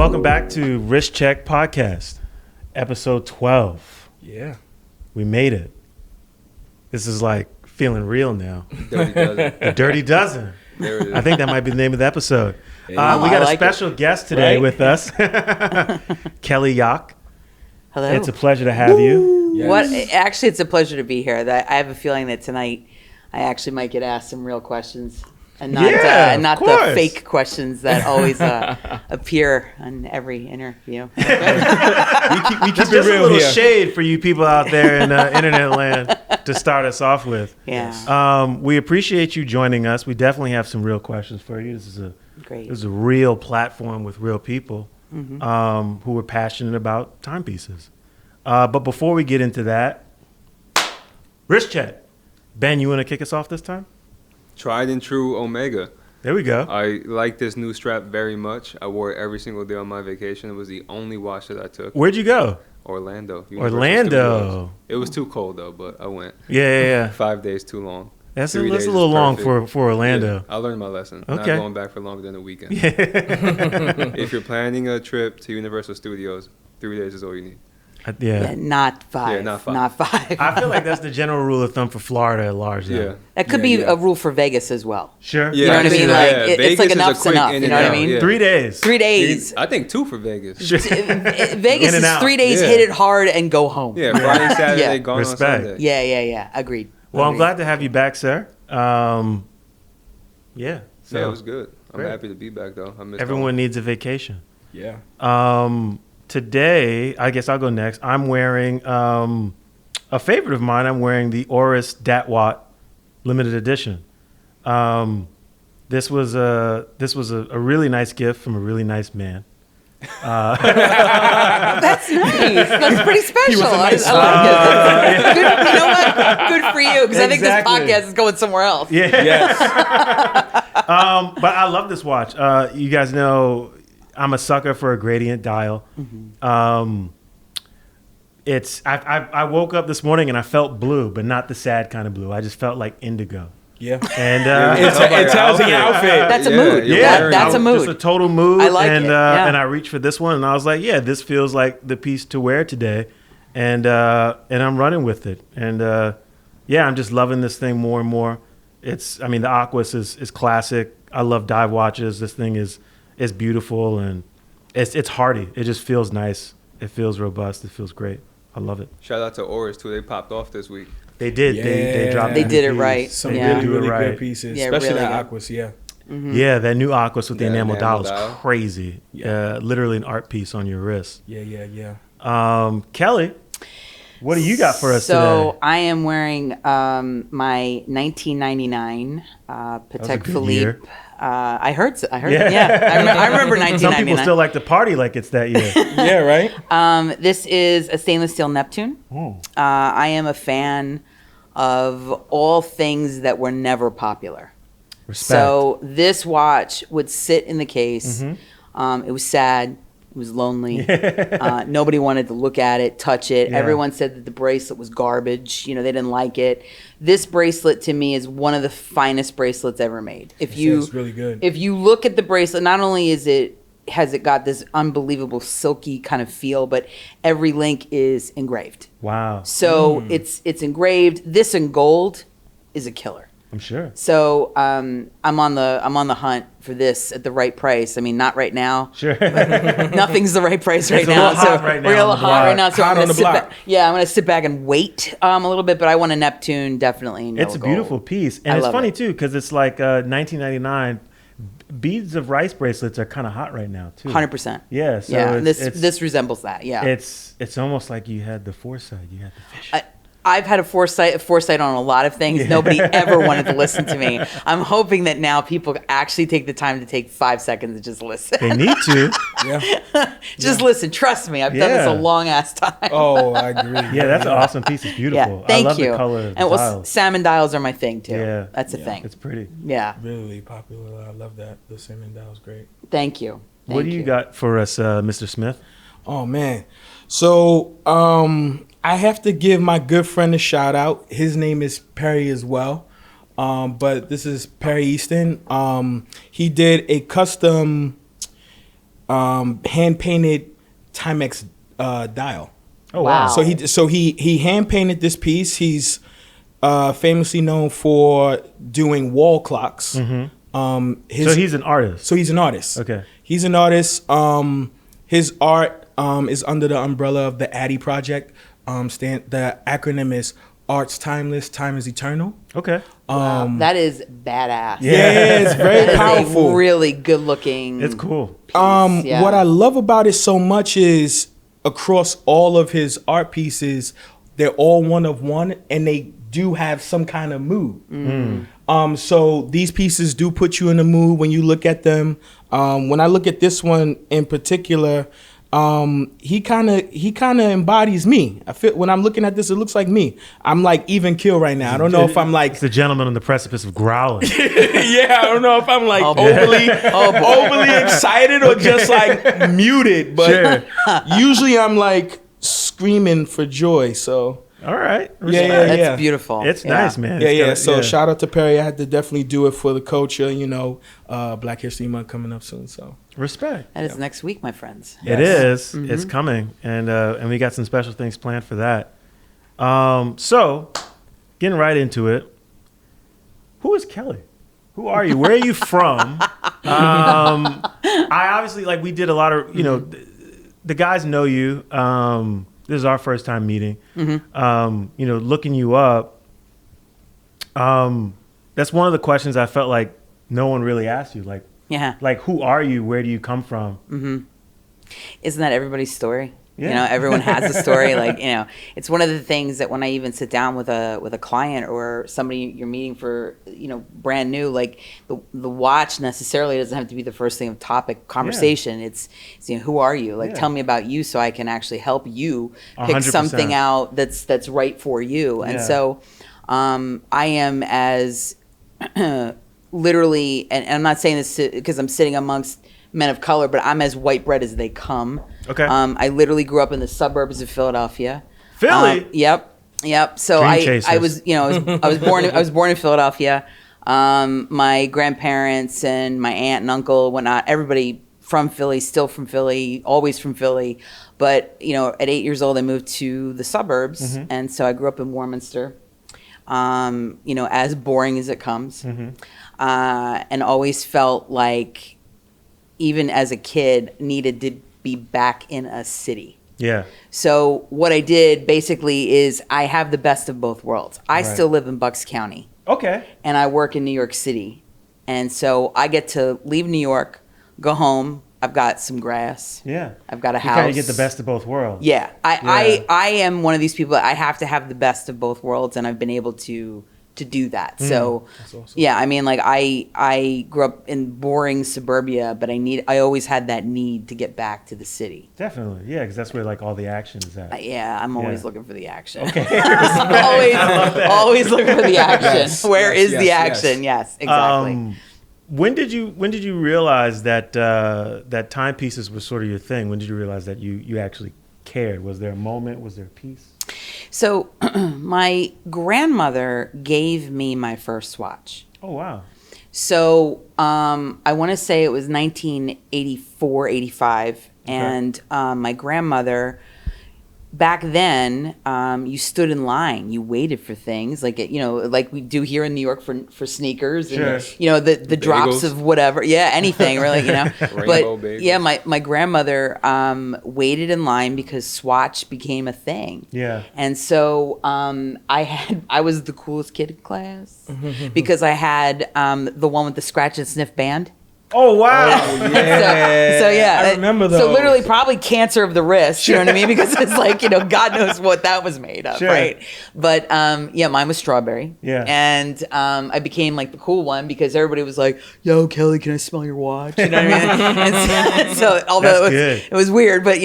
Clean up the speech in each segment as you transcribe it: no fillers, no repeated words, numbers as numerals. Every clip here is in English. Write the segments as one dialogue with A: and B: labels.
A: Welcome back to Wrist Check Podcast, episode 12.
B: Yeah.
A: We made it. This is like feeling real now.
C: Dirty Dozen.
A: A Dirty Dozen.
C: There it is.
A: I think that might be the name of the episode.
B: Yeah.
A: We got a
D: like
A: special guest today
B: Right?
A: with us, Kelly Yoch.
D: Hello.
A: It's a pleasure to have you.
B: Yes.
D: What? Actually, it's a pleasure to be here. That I have a feeling that tonight I actually might get asked some real questions, and not
A: Yeah,
D: and not
A: of
D: the
A: course.
D: fake questions that always appear on every interview.
B: We keep
A: Just
B: it
A: a
B: real
A: little
B: here.
A: shade for you people out there in internet land to start us off with.
D: Yeah.
A: We appreciate you joining us. We definitely have some real questions for you. This
D: Great.
A: is a real platform with real people
D: Mm-hmm.
A: who are passionate about timepieces. But before we get into that, wrist check. Ben, you want to kick us off this time?
C: Tried and true Omega.
A: There we go.
C: I like this new strap very much. I wore it every single day on my vacation. It was the only watch that I took.
A: Where'd you go?
C: Orlando. Universal
A: Orlando.
C: Studios. It was too cold though, but I went.
A: Yeah.
C: 5 days too long.
A: That's a
C: 3 days is
A: little long
C: perfect.
A: for Orlando.
C: Yeah, I learned my lesson.
A: Okay.
C: Not going back for longer than a weekend. If you're planning a trip to Universal Studios, 3 days is all you need.
D: Yeah, not five.
C: Yeah, not five.
D: Not five.
A: I feel like that's the general rule of thumb for Florida at large. Though.
C: Yeah.
D: that could
C: Yeah,
D: be
C: yeah.
D: a rule for Vegas as well.
A: Sure.
C: Yeah,
D: You know what I
C: can
D: mean?
C: see
D: Like,
C: that.
D: it's
C: Vegas
D: like
C: is a
D: enough's
C: quick
D: enough,
C: in
D: you
C: and
D: know what I
C: out,
D: mean?
C: yeah.
A: 3 days.
D: 3 days.
C: I think 2 for Vegas.
D: Vegas
A: In and
D: is
A: out.
D: 3 days.
C: Yeah.
D: Hit it hard and go home.
C: Yeah, Friday, Saturday,
D: Yeah.
C: gone
A: Respect.
C: on Sunday.
D: Yeah. Agreed.
A: Well, I'm
D: Agreed.
A: glad to have you back, sir. Yeah. So
C: Yeah, it was good. I'm
A: Great.
C: happy to be back though. I missed
A: everyone needs a vacation.
B: Yeah.
A: Today, I guess I'll go next. I'm wearing a favorite of mine. I'm wearing the Oris Datwat limited edition. This was a really nice gift from a really nice man.
D: That's nice. That's pretty special.
B: was a nice
D: I like it. Good, you know what? Good for you, because I think this
A: Exactly.
D: podcast is going somewhere else.
A: Yeah.
B: Yes.
A: But I love this watch. You guys know I'm a sucker for a gradient dial. I woke up this morning and I felt blue, but not the sad kind of blue. I just felt like indigo.
B: Yeah.
A: And
B: It tells in your outfit.
D: That's a mood.
C: you're
A: yeah,
C: wearing
D: that's
C: it.
D: a mood.
A: Just a total mood.
D: I like
A: and,
D: it, yeah.
A: And I reached for this one, and I was like, yeah, this feels like the piece to wear today, and I'm running with it. And yeah, I'm just loving this thing more and more. The Aquas is classic. I love dive watches. This thing is beautiful, and it's hardy. It just feels nice. It feels robust. It feels great. I love it.
C: Shout out to Oris too. They popped off this week.
A: They did. They
B: Yeah.
A: dropped.
D: They
A: a
D: did it
A: piece.
D: right.
B: Some
D: Yeah.
A: They do
B: really
A: it right.
B: good pieces,
D: Yeah,
B: especially
D: really
B: the
D: good.
B: Aquas. Yeah.
A: Yeah, that new Aquas with the
C: That
A: enamel dial
C: enamel
A: is
C: dial.
A: crazy.
B: Yeah.
A: Literally an art piece on your wrist.
B: Yeah.
A: Kelly, what do you got for us
D: So
A: today?
D: I am wearing my 1999
A: was a
D: Patek
A: good
D: Philippe.
A: year.
D: I heard.
A: Yeah.
D: Yeah, I remember
A: Some
D: 1999.
A: people still like to party like it's that year.
B: Yeah. Right.
D: This is a stainless steel Neptune. I am a fan of all things that were never popular.
A: Respect.
D: So this watch would sit in the case.
A: Mm-hmm.
D: It was sad. It was lonely. Nobody wanted to look at it, touch it.
A: Yeah.
D: Everyone said that the bracelet was garbage. They didn't like it. This bracelet to me is one of the finest bracelets ever made.
B: It's really good.
D: If you look at the bracelet, not only has it got this unbelievable silky kind of feel, but every link is engraved.
A: Wow.
D: So it's engraved. This in gold is a killer.
A: I'm sure.
D: So I'm on the hunt for this at the right price. I mean, not right now.
A: Sure.
D: Nothing's the right price right
A: It's a
D: now.
A: little hot right now
D: we're a
A: on
D: little
A: the
D: hot
A: block.
D: right now. So
B: Hot
D: I'm
B: on
D: gonna
B: the
D: sit
B: block.
D: back. Yeah, I'm gonna sit back and wait a little bit. But I want a Neptune definitely. In
A: It's a
D: yellow
A: beautiful
D: gold.
A: piece.
D: I
A: And it's
D: love
A: funny,
D: it.
A: too, because it's like 1999. Beads of rice bracelets are kind of hot right now, too.
D: 100%.
A: Yeah. So
D: Yeah,
A: it's,
D: this resembles that. Yeah.
A: It's almost like you had the foresight. You had the fish.
D: I've had a foresight on a lot of things. Nobody ever wanted to listen to me. I'm hoping that now people actually take the time to take 5 seconds and just listen.
A: They need to.
B: Yeah.
D: Just listen. Trust me. I've done this
A: Yeah.
D: a long ass time.
B: Oh, I agree.
A: Yeah, that's an awesome piece. It's beautiful.
D: Yeah, thank
A: I love
D: you.
A: the color of the
D: and
A: dials.
D: salmon dials are my thing too.
A: Yeah.
D: That's a thing.
A: It's pretty.
D: Yeah.
B: Really popular. I love that. The salmon dial is great.
D: Thank you.
A: What do you got for us, Mr. Smith?
B: Oh man. So I have to give my good friend a shout out. His name is Perri as well. But this is Perri Easton. He did a custom hand painted Timex dial.
A: Oh wow.
D: Wow.
B: So he hand painted this piece. He's famously known for doing wall clocks.
A: So
B: His
A: he's an artist.
B: So he's an artist.
A: Okay.
B: He's an artist. His art is under the umbrella of the Addy Project. The acronym is Art's Timeless, Time is Eternal.
A: Okay.
D: Wow, that is badass.
B: Yeah, it's very
D: That is
B: powerful.
D: a really good looking.
A: It's cool.
D: Yeah.
B: What I love about it so much is across all of his art pieces, they're all one of one, and they do have some kind of mood. So these pieces do put you in the mood when you look at them. When I look at this one in particular, he kind of embodies me. I feel when I'm looking at this, it looks like me. I'm like even kill right now. I don't know if I'm like
A: It's the gentleman on the precipice of growling.
B: yeah, I don't know if I'm like
D: boy.
B: overly excited or just like muted. But usually I'm like screaming for joy. So
A: All right.
B: Yeah.
D: That's beautiful.
A: It's nice, man.
B: yeah,
A: It's
B: yeah.
A: got-
B: So shout out to Perri. I had to definitely do it for the culture. Black History Month coming up soon. So
A: Respect.
D: That is next week, my friends.
A: It is. It's coming, and we got some special things planned for that. So, getting right into it. Who is Kelly? Who are you? Where are you from? I obviously we did a lot of the guys know you. This is our first time meeting. Looking you up. That's one of the questions I felt like no one really asked you. Like who are you? Where do you come from?
D: Isn't that everybody's story?
A: Yeah.
D: Everyone has a story. It's one of the things that when I even sit down with a client or somebody you're meeting for, brand new, like the watch necessarily doesn't have to be the first thing of topic conversation.
A: Yeah.
D: It's who are you? Tell me about you so I can actually help you pick
A: 100%.
D: something out that's right for you. And so I am as literally, and I'm not saying this because I'm sitting amongst men of color, but I'm as white bread as they come.
A: Okay.
D: I literally grew up in the suburbs of Philadelphia.
A: Philly?
D: Yep. So
A: Dream
D: I
A: chasers.
D: was, I was born in Philadelphia. My grandparents and my aunt and uncle, whatnot, everybody from Philly, still from Philly, always from Philly. But, at 8 years old, I moved to the suburbs. And so I grew up in Warminster, as boring as it comes. And always felt like, even as a kid, needed to be back in a city.
A: Yeah.
D: So what I did basically is I have the best of both worlds. I
A: Right.
D: still live in Bucks County.
A: Okay.
D: And I work in New York City. And so I get to leave New York, go home. I've got some grass.
A: Yeah.
D: I've got a
A: You
D: house.
A: kind of get the best of both worlds.
D: Yeah. I am one of these people that I have to have the best of both worlds, and I've been able to do that. So
B: awesome.
D: yeah, I mean, I grew up in boring suburbia, but I always had that need to get back to the city.
A: Definitely. Yeah, because that's where all the action is at.
D: I'm always
A: Yeah.
D: looking for the action. always looking for the action.
B: Yes,
D: Where is
B: yes,
D: the
B: yes.
D: action? Yes, exactly.
A: When did you realize that that timepieces was sort of your thing? When did you realize that you actually cared? Was there a moment? Was there a piece?
D: So my grandmother gave me my first Swatch.
A: Oh wow.
D: So I want to say it was 1984, 85. And my grandmother, back then, you stood in line. You waited for things like we do here in New York for sneakers and
A: Sure.
D: the drops
C: Bagels.
D: of whatever. Yeah, anything really.
C: Rainbow
D: But
C: bagels.
D: yeah, my grandmother waited in line because Swatch became a thing.
A: Yeah.
D: And so I was the coolest kid in class because I had the one with the scratch and sniff band.
A: Oh wow.
D: So yeah,
B: I remember those.
D: So literally, probably cancer of the wrist. You know what I mean? Because it's like God knows what that was made of,
A: Sure.
D: right? But mine was strawberry.
A: Yeah.
D: And I became like the cool one because everybody was like, "Yo, Kelly, can I smell your watch?" You know what I mean? And so although it was weird, but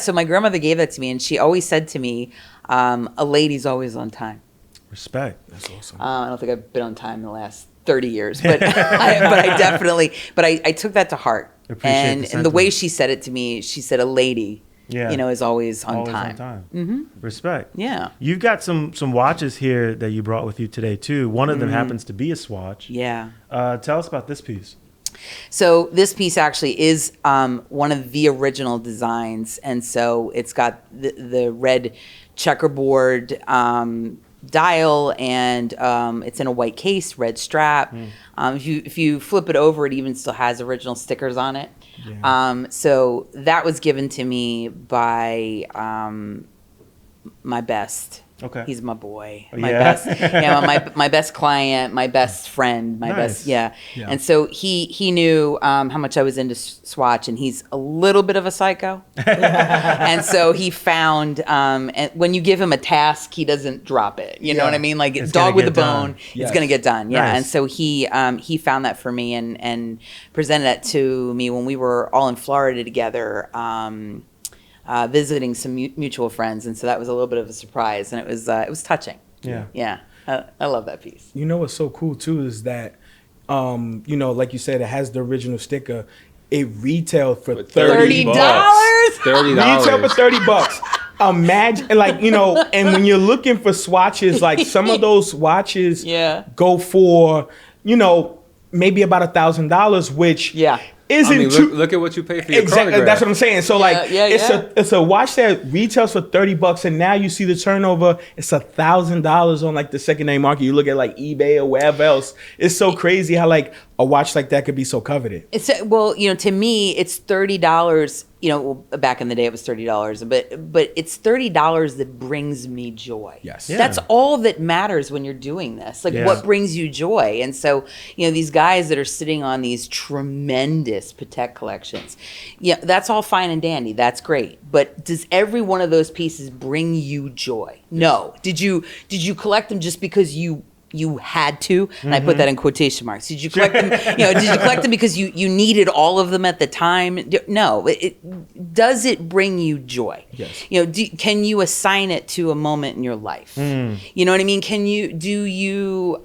D: so my grandmother gave that to me, and she always said to me, "A lady's always on time."
A: Respect.
B: That's awesome.
D: I don't think I've been on time in the last 30 years, but I definitely, I took that to heart.
A: Appreciate the
D: And the way
A: sentiment.
D: she said it to me, she said a lady, is always on
A: Always
D: time.
A: on time. Mm-hmm. Respect.
D: Yeah.
A: You've got some watches here that you brought with you today too. One of them happens to be a Swatch.
D: Yeah.
A: Tell us about this piece.
D: So this piece actually is one of the original designs, and so it's got the red checkerboard dial, and it's in a white case, red strap. If you flip it over, it even still has original stickers on it.
B: Yeah.
D: So that was given to me by my best.
A: Okay.
D: He's my boy.
A: Oh,
D: My
A: yeah?
D: best. My best client, my best friend, my
A: Nice.
D: best. Yeah.
B: Yeah.
D: And so he knew how much I was into Swatch, and he's a little bit of a psycho. And so he found, and when you give him a task, he doesn't drop it. You know what I mean? Like
A: It's
D: dog
A: gonna
D: with a
A: get done.
D: bone,
B: Yes.
D: it's gonna get done. Yeah.
A: Nice.
D: And so he found that for me and presented it to me when we were all in Florida together. Visiting some mutual friends, and so that was a little bit of a surprise, and it was touching.
A: Yeah.
D: Yeah, I love that piece.
B: You know what's so cool too is that, like you said, it has the original sticker. It retailed for $30. Retail for $30. Imagine, and when you're looking for swatches, like some of those watches
D: Yeah.
B: go for, maybe about $1,000, which
D: Yeah.
B: isn't too.
C: Look at what you pay for your
B: Exactly,
C: chronograph.
B: that's what I'm saying. So
D: yeah.
B: it's a watch that retails for $30, and now you see the turnover. It's $1,000 on like the secondary market. You look at like eBay or wherever else. It's so crazy how like a watch like that could be so coveted.
D: It's to me, it's $30. Back in the day, it was $30, but it's $30 that brings me joy.
B: Yes.
A: Yeah.
D: That's all that matters when you're doing this. Like,
A: Yeah.
D: what brings you joy? And so, these guys that are sitting on these tremendous Patek collections, that's all fine and dandy. That's great. But does every one of those pieces bring you joy? No. Did you collect them just because you had to, and I put that in quotation marks. Did you collect them? Did you collect them because you needed all of them at the time? No. Does it bring you joy?
B: Yes.
D: Can you assign it to a moment in your life? You know what I mean? Do you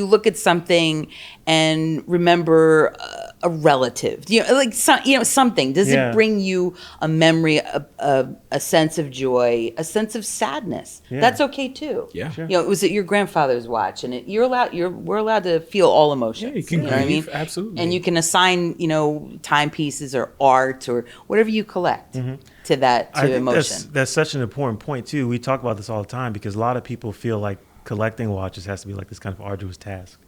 D: look at something and remember a relative? Something. Does
A: Yeah.
D: it bring you a memory, a sense of joy, a sense of sadness?
A: Yeah.
D: That's okay too.
B: Yeah. Sure.
D: Was it your grandfather's watch? And we're allowed to feel all emotions.
B: Yeah, you can
D: know what I mean?
B: grieve, absolutely.
D: And you can assign, timepieces or art or whatever you collect to that
A: I think
D: emotion.
A: that's such an important point too. We talk about this all the time because a lot of people feel like collecting watches has to be like this kind of arduous task.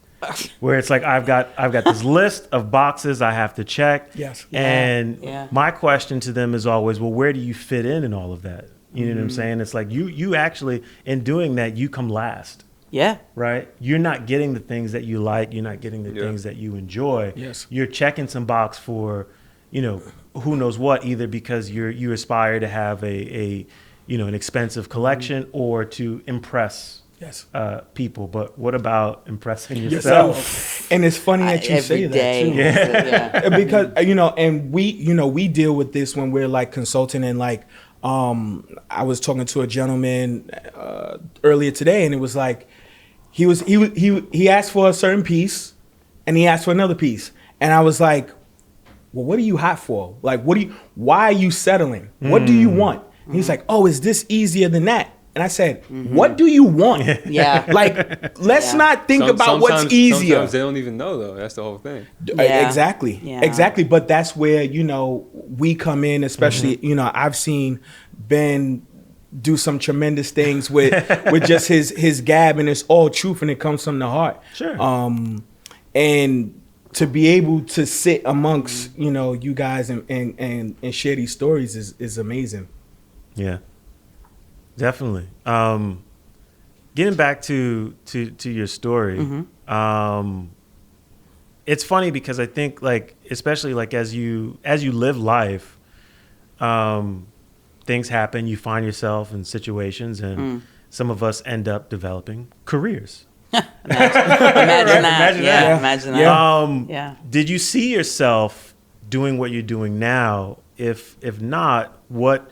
A: Where it's like I've got this list of boxes I have to check.
B: Yes.
A: And
D: Yeah.
A: my question to them is always, well, where do you fit in all of that? You know what I'm saying? It's like you actually, in doing that, you come last,
D: Yeah.
A: right? You're not getting the things that you like. You're not getting the things that you enjoy.
B: Yes.
A: You're checking some box for, who knows what, either because you aspire to have an expensive collection or to impress
B: Yes.
A: people. But what about impressing yourself?
B: And it's funny that you say
D: Every day.
B: that too.
D: Yeah.
B: Because and we deal with this when we're like consulting, and like I was talking to a gentleman earlier today, and it was like he asked for a certain piece and he asked for another piece, and I was like, well, what are you hot for? Like, why are you settling? What do you want? And he's like, oh, is this easier than that? And I said, what do you want?
D: Yeah.
B: Like, let's not think about what's
C: Sometimes-
B: easier.
C: Sometimes they don't even know though. That's the whole thing.
D: Yeah.
B: Exactly.
D: Yeah.
B: Exactly. But that's where, we come in, especially, I've seen Ben do some tremendous things with just his gab, and it's all truth and it comes from the heart.
A: Sure.
B: And to be able to sit amongst, you guys and share these stories is amazing.
A: Yeah, definitely. Getting back to your story, it's funny because I think especially as you live life, things happen. You find yourself in situations, and some of us end up developing careers.
D: Imagine that.
A: Imagine
D: Yeah.
A: that.
D: Imagine that.
A: Yeah. Did you see yourself doing what you're doing now? If not, what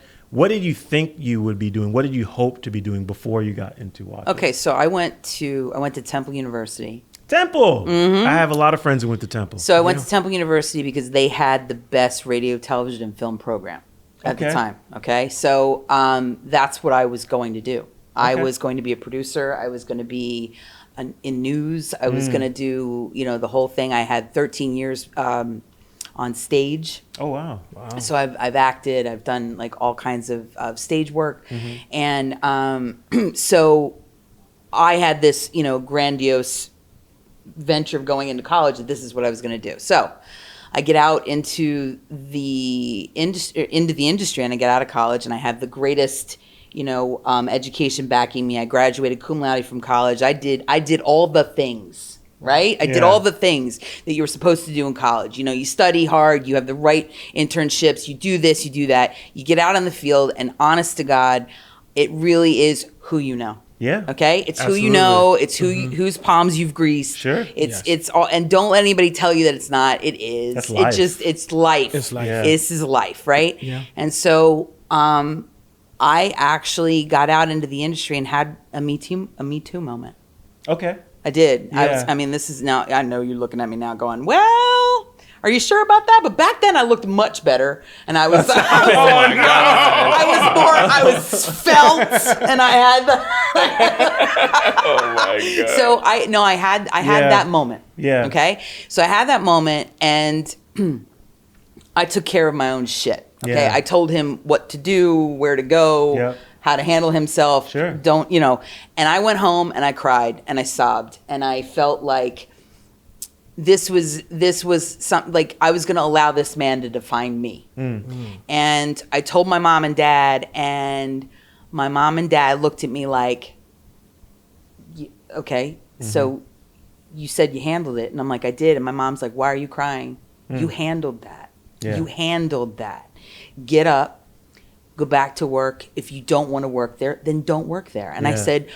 A: did you think you would be doing? What did you hope to be doing before you got into watches?
D: Okay, so I went to Temple University.
A: Temple. I have a lot of friends who went to Temple.
D: So I went to Temple University because they had the best radio, television, and film program at the
A: Okay.
D: time. Okay, so that's what I was going to do. I was going to be a producer. I was going to be in news. I was going to do, the whole thing. I had 13 years on stage.
A: Oh, wow.
D: So I've acted. I've done like all kinds of stage work. And so I had this, grandiose venture of going into college that this is what I was going to do. So I get out into the industry, and I get out of college, and I have the greatest, education backing me. I graduated cum laude from college. I did all the things, right? I did all the things that you were supposed to do in college. You study hard, you have the right internships, you do this, you do that. You get out on the field, and honest to God, it really is who you know.
A: Yeah.
D: Okay. It's
A: Absolutely.
D: who you know. It's whose palms you've greased.
A: Sure.
D: It's all, and don't let anybody tell you that it's not. It is.
A: That's life.
D: It's life.
B: It's life.
A: Yeah.
D: This is life, right?
B: Yeah.
D: And so, I actually got out into the industry and had a Me Too moment.
A: Okay.
D: I did.
A: Yeah.
D: This is now. I know you're looking at me now, going, "Well, are you sure about that?" But back then, I looked much better, and I was. I was svelte, and I had the.
C: Oh my God.
D: So I had that moment.
A: Yeah.
D: Okay. So I had that moment, and I took care of my own shit. Okay.
A: Yeah.
D: I told him what to do, where to go,
A: Yeah.
D: how to handle himself.
A: Sure.
D: Don't. And I went home and I cried and I sobbed and I felt like this was something, like I was going to allow this man to define me. And I told my mom and dad, and my mom and dad looked at me like, okay, so you said you handled it. And I'm like, I did. And my mom's like, why are you crying? You handled that.
A: Yeah.
D: You handled that. Get up, go back to work. If you don't want to work there, then don't work there. And I
A: Yeah.
D: said,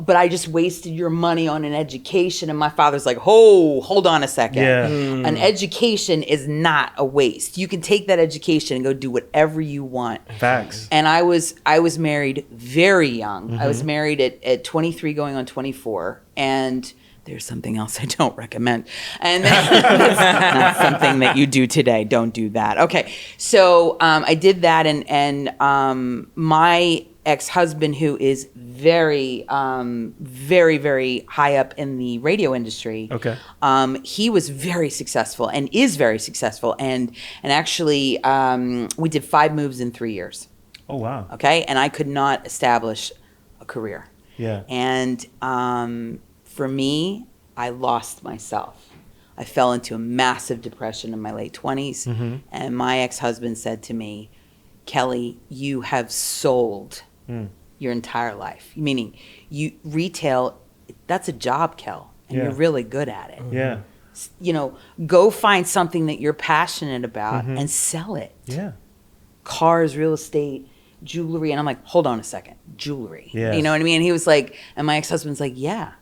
D: but I just wasted your money on an education. And my father's like, hold on a second.
A: Yeah.
D: An education is not a waste. You can take that education and go do whatever you want.
A: Facts.
D: And I was married very young. I was married at 23 going on 24. And there's something else I don't recommend. And that's not something that you do today. Don't do that. Okay. So I did that. And my ex-husband, who is very, very, very high up in the radio industry.
A: Okay.
D: He was very successful and is very successful. And actually, we did 5 moves in 3 years.
A: Oh, wow.
D: Okay. And I could not establish a career.
A: Yeah.
D: And for me, I lost myself. I fell into a massive depression in my late 20s. And my ex-husband said to me, Kelly, you have sold your entire life. Meaning, retail, that's a job, Kel, and
A: Yeah.
D: you're really good at it.
A: Yeah.
D: Go find something that you're passionate about and sell it.
A: Yeah.
D: Cars, real estate, jewelry. And I'm like, hold on a second, jewelry.
A: Yes.
D: You know what I mean? And he was like, and my ex-husband's like, yeah.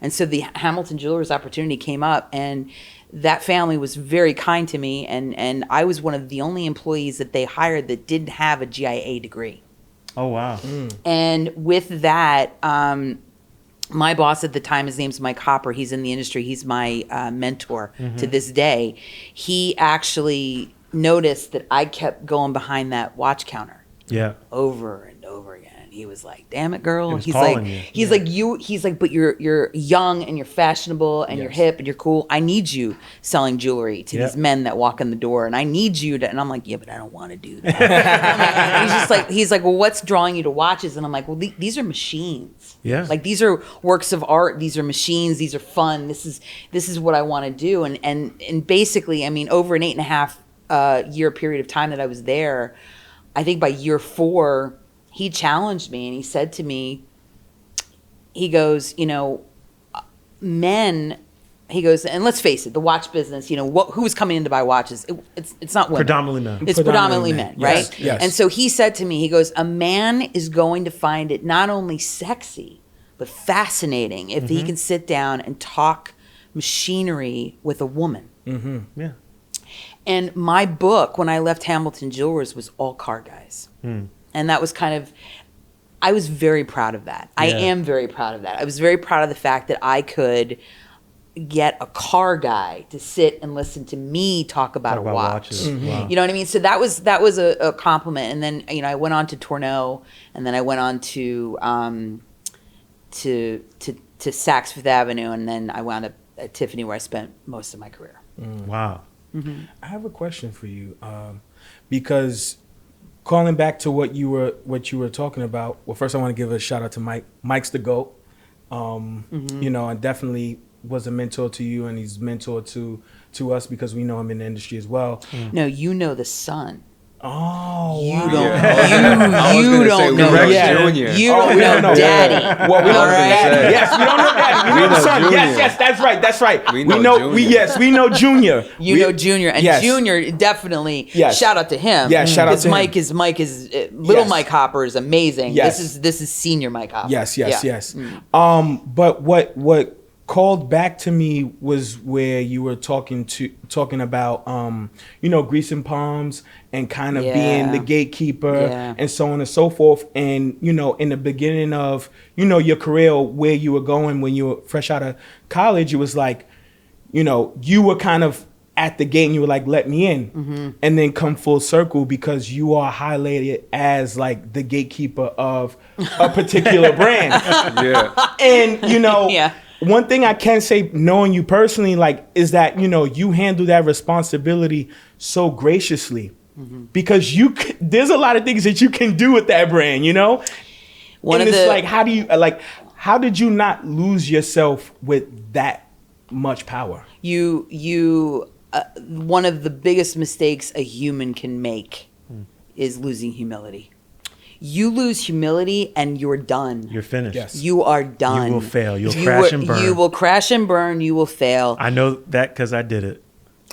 D: And so the Hamilton Jewelers opportunity came up, and that family was very kind to me. And I was one of the only employees that they hired that didn't have a GIA degree.
A: Oh, wow.
D: And with that, my boss at the time, his name's Mike Hopper. He's in the industry. He's my mentor to this day. He actually noticed that I kept going behind that watch counter
A: Yeah.
D: over and over again. And he was like, damn it, girl.
A: He was
D: He's
A: calling
D: like,
A: you.
D: he's like, but you're young and you're fashionable and you're hip and you're cool. I need you selling jewelry to these men that walk in the door. And I need you to, and I'm like, yeah, but I don't want to do that. He's like, well, what's drawing you to watches? And I'm like, well, these are machines.
A: Yeah.
D: Like, these are works of art. These are machines. These are fun. This is what I want to do. And basically, I mean, over an 8.5 year period of time that I was there, I think by year 4, he challenged me and he said to me, he goes, men, he goes, and let's face it, the watch business, who's coming in to buy watches? It's not women.
A: Predominantly men.
D: It's predominantly men, right?
B: Yes, yes.
D: And so he said to me, he goes, a man is going to find it not only sexy, but fascinating if he can sit down and talk machinery with a woman.
A: Yeah.
D: And my book, when I left Hamilton Jewelers, was all car guys. And that was kind of, I was very proud of that. I am very proud of that. I was very proud of the fact that I could get a car guy to sit and listen to me talk about a watch.
A: Watches. Wow.
D: You know what I mean? So that was a compliment. And then, you know, I went on to Tourneau, and then I went on to Saks Fifth Avenue, and then I wound up at Tiffany, where I spent most of my career.
A: Wow.
B: I have a question for you, because calling back to what you were talking about. Well, first I want to give a shout out to Mike. Mike's the GOAT. You know, and definitely was a mentor to you, and he's mentor to us because we know him in the industry as well.
D: No, you know the son.
B: Oh,
D: You
B: wow.
D: don't.
C: I was
D: You
C: gonna say
D: don't
C: we
D: know.
C: know
B: Yeah.
C: Junior.
D: You
B: Oh,
D: don't
B: we
D: know
B: don't know.
D: daddy.
B: Well, we know
D: All right?
B: daddy. Yes, we don't know daddy. We know the son.
C: Junior.
B: Yes, that's right. That's right.
C: We know Junior.
B: We know Junior.
D: You know Junior, and
B: yes.
D: Junior definitely.
B: Yes.
D: Shout out to him.
B: Yeah, shout out to him.
D: Mike is little
B: Yes.
D: Mike Hopper is amazing.
B: Yes.
D: This is senior Mike Hopper.
B: Yes, yes,
D: Yeah.
B: yes. But what called back to me was where you were talking about you know, greasing palms and kind of being the gatekeeper and so on and so forth. And you know, in the beginning of, you know, your career, where you were going when you were fresh out of college, it was like, you know, you were kind of at the gate and you were like, let me in, and then come full circle because you are highlighted as like the gatekeeper of a particular brand.
C: Yeah.
B: And you know,
D: Yeah.
B: one thing I can say, knowing you personally, like, is that, you know, you handle that responsibility so graciously because there's a lot of things that you can do with that brand, you know?
D: One
B: and
D: of
B: it's
D: the
B: like, how did you not lose yourself with that much power?
D: One of the biggest mistakes a human can make is losing humility. You lose humility and you're done.
A: You're finished.
B: Yes.
D: You are done.
A: You will fail. You'll crash and burn.
D: You will crash and burn. You will fail.
A: I know that because I did it.